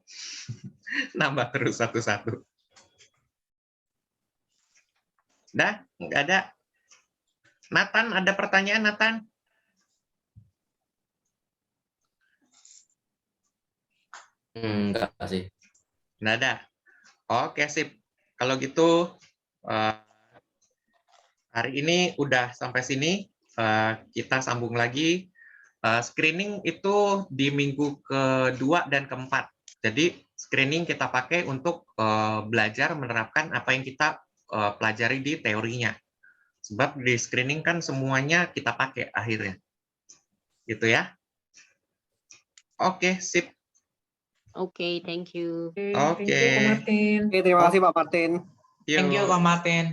Nambah terus satu-satu. Dah, nggak ada. Nathan, ada pertanyaan, Nathan? Enggak sih. Nggak ada. Oke, sip. Kalau gitu, hari ini udah sampai sini. Kita sambung lagi. Screening itu di minggu kedua dan keempat. Jadi, screening kita pakai untuk belajar menerapkan apa yang kita pelajari di teorinya. Sebab di screening kan semuanya kita pakai akhirnya. Gitu ya. Oke, sip. Oke, thank you. Thank you, Kak Martin. Oke, terima kasih Pak Martin. Thank you, Kak Martin.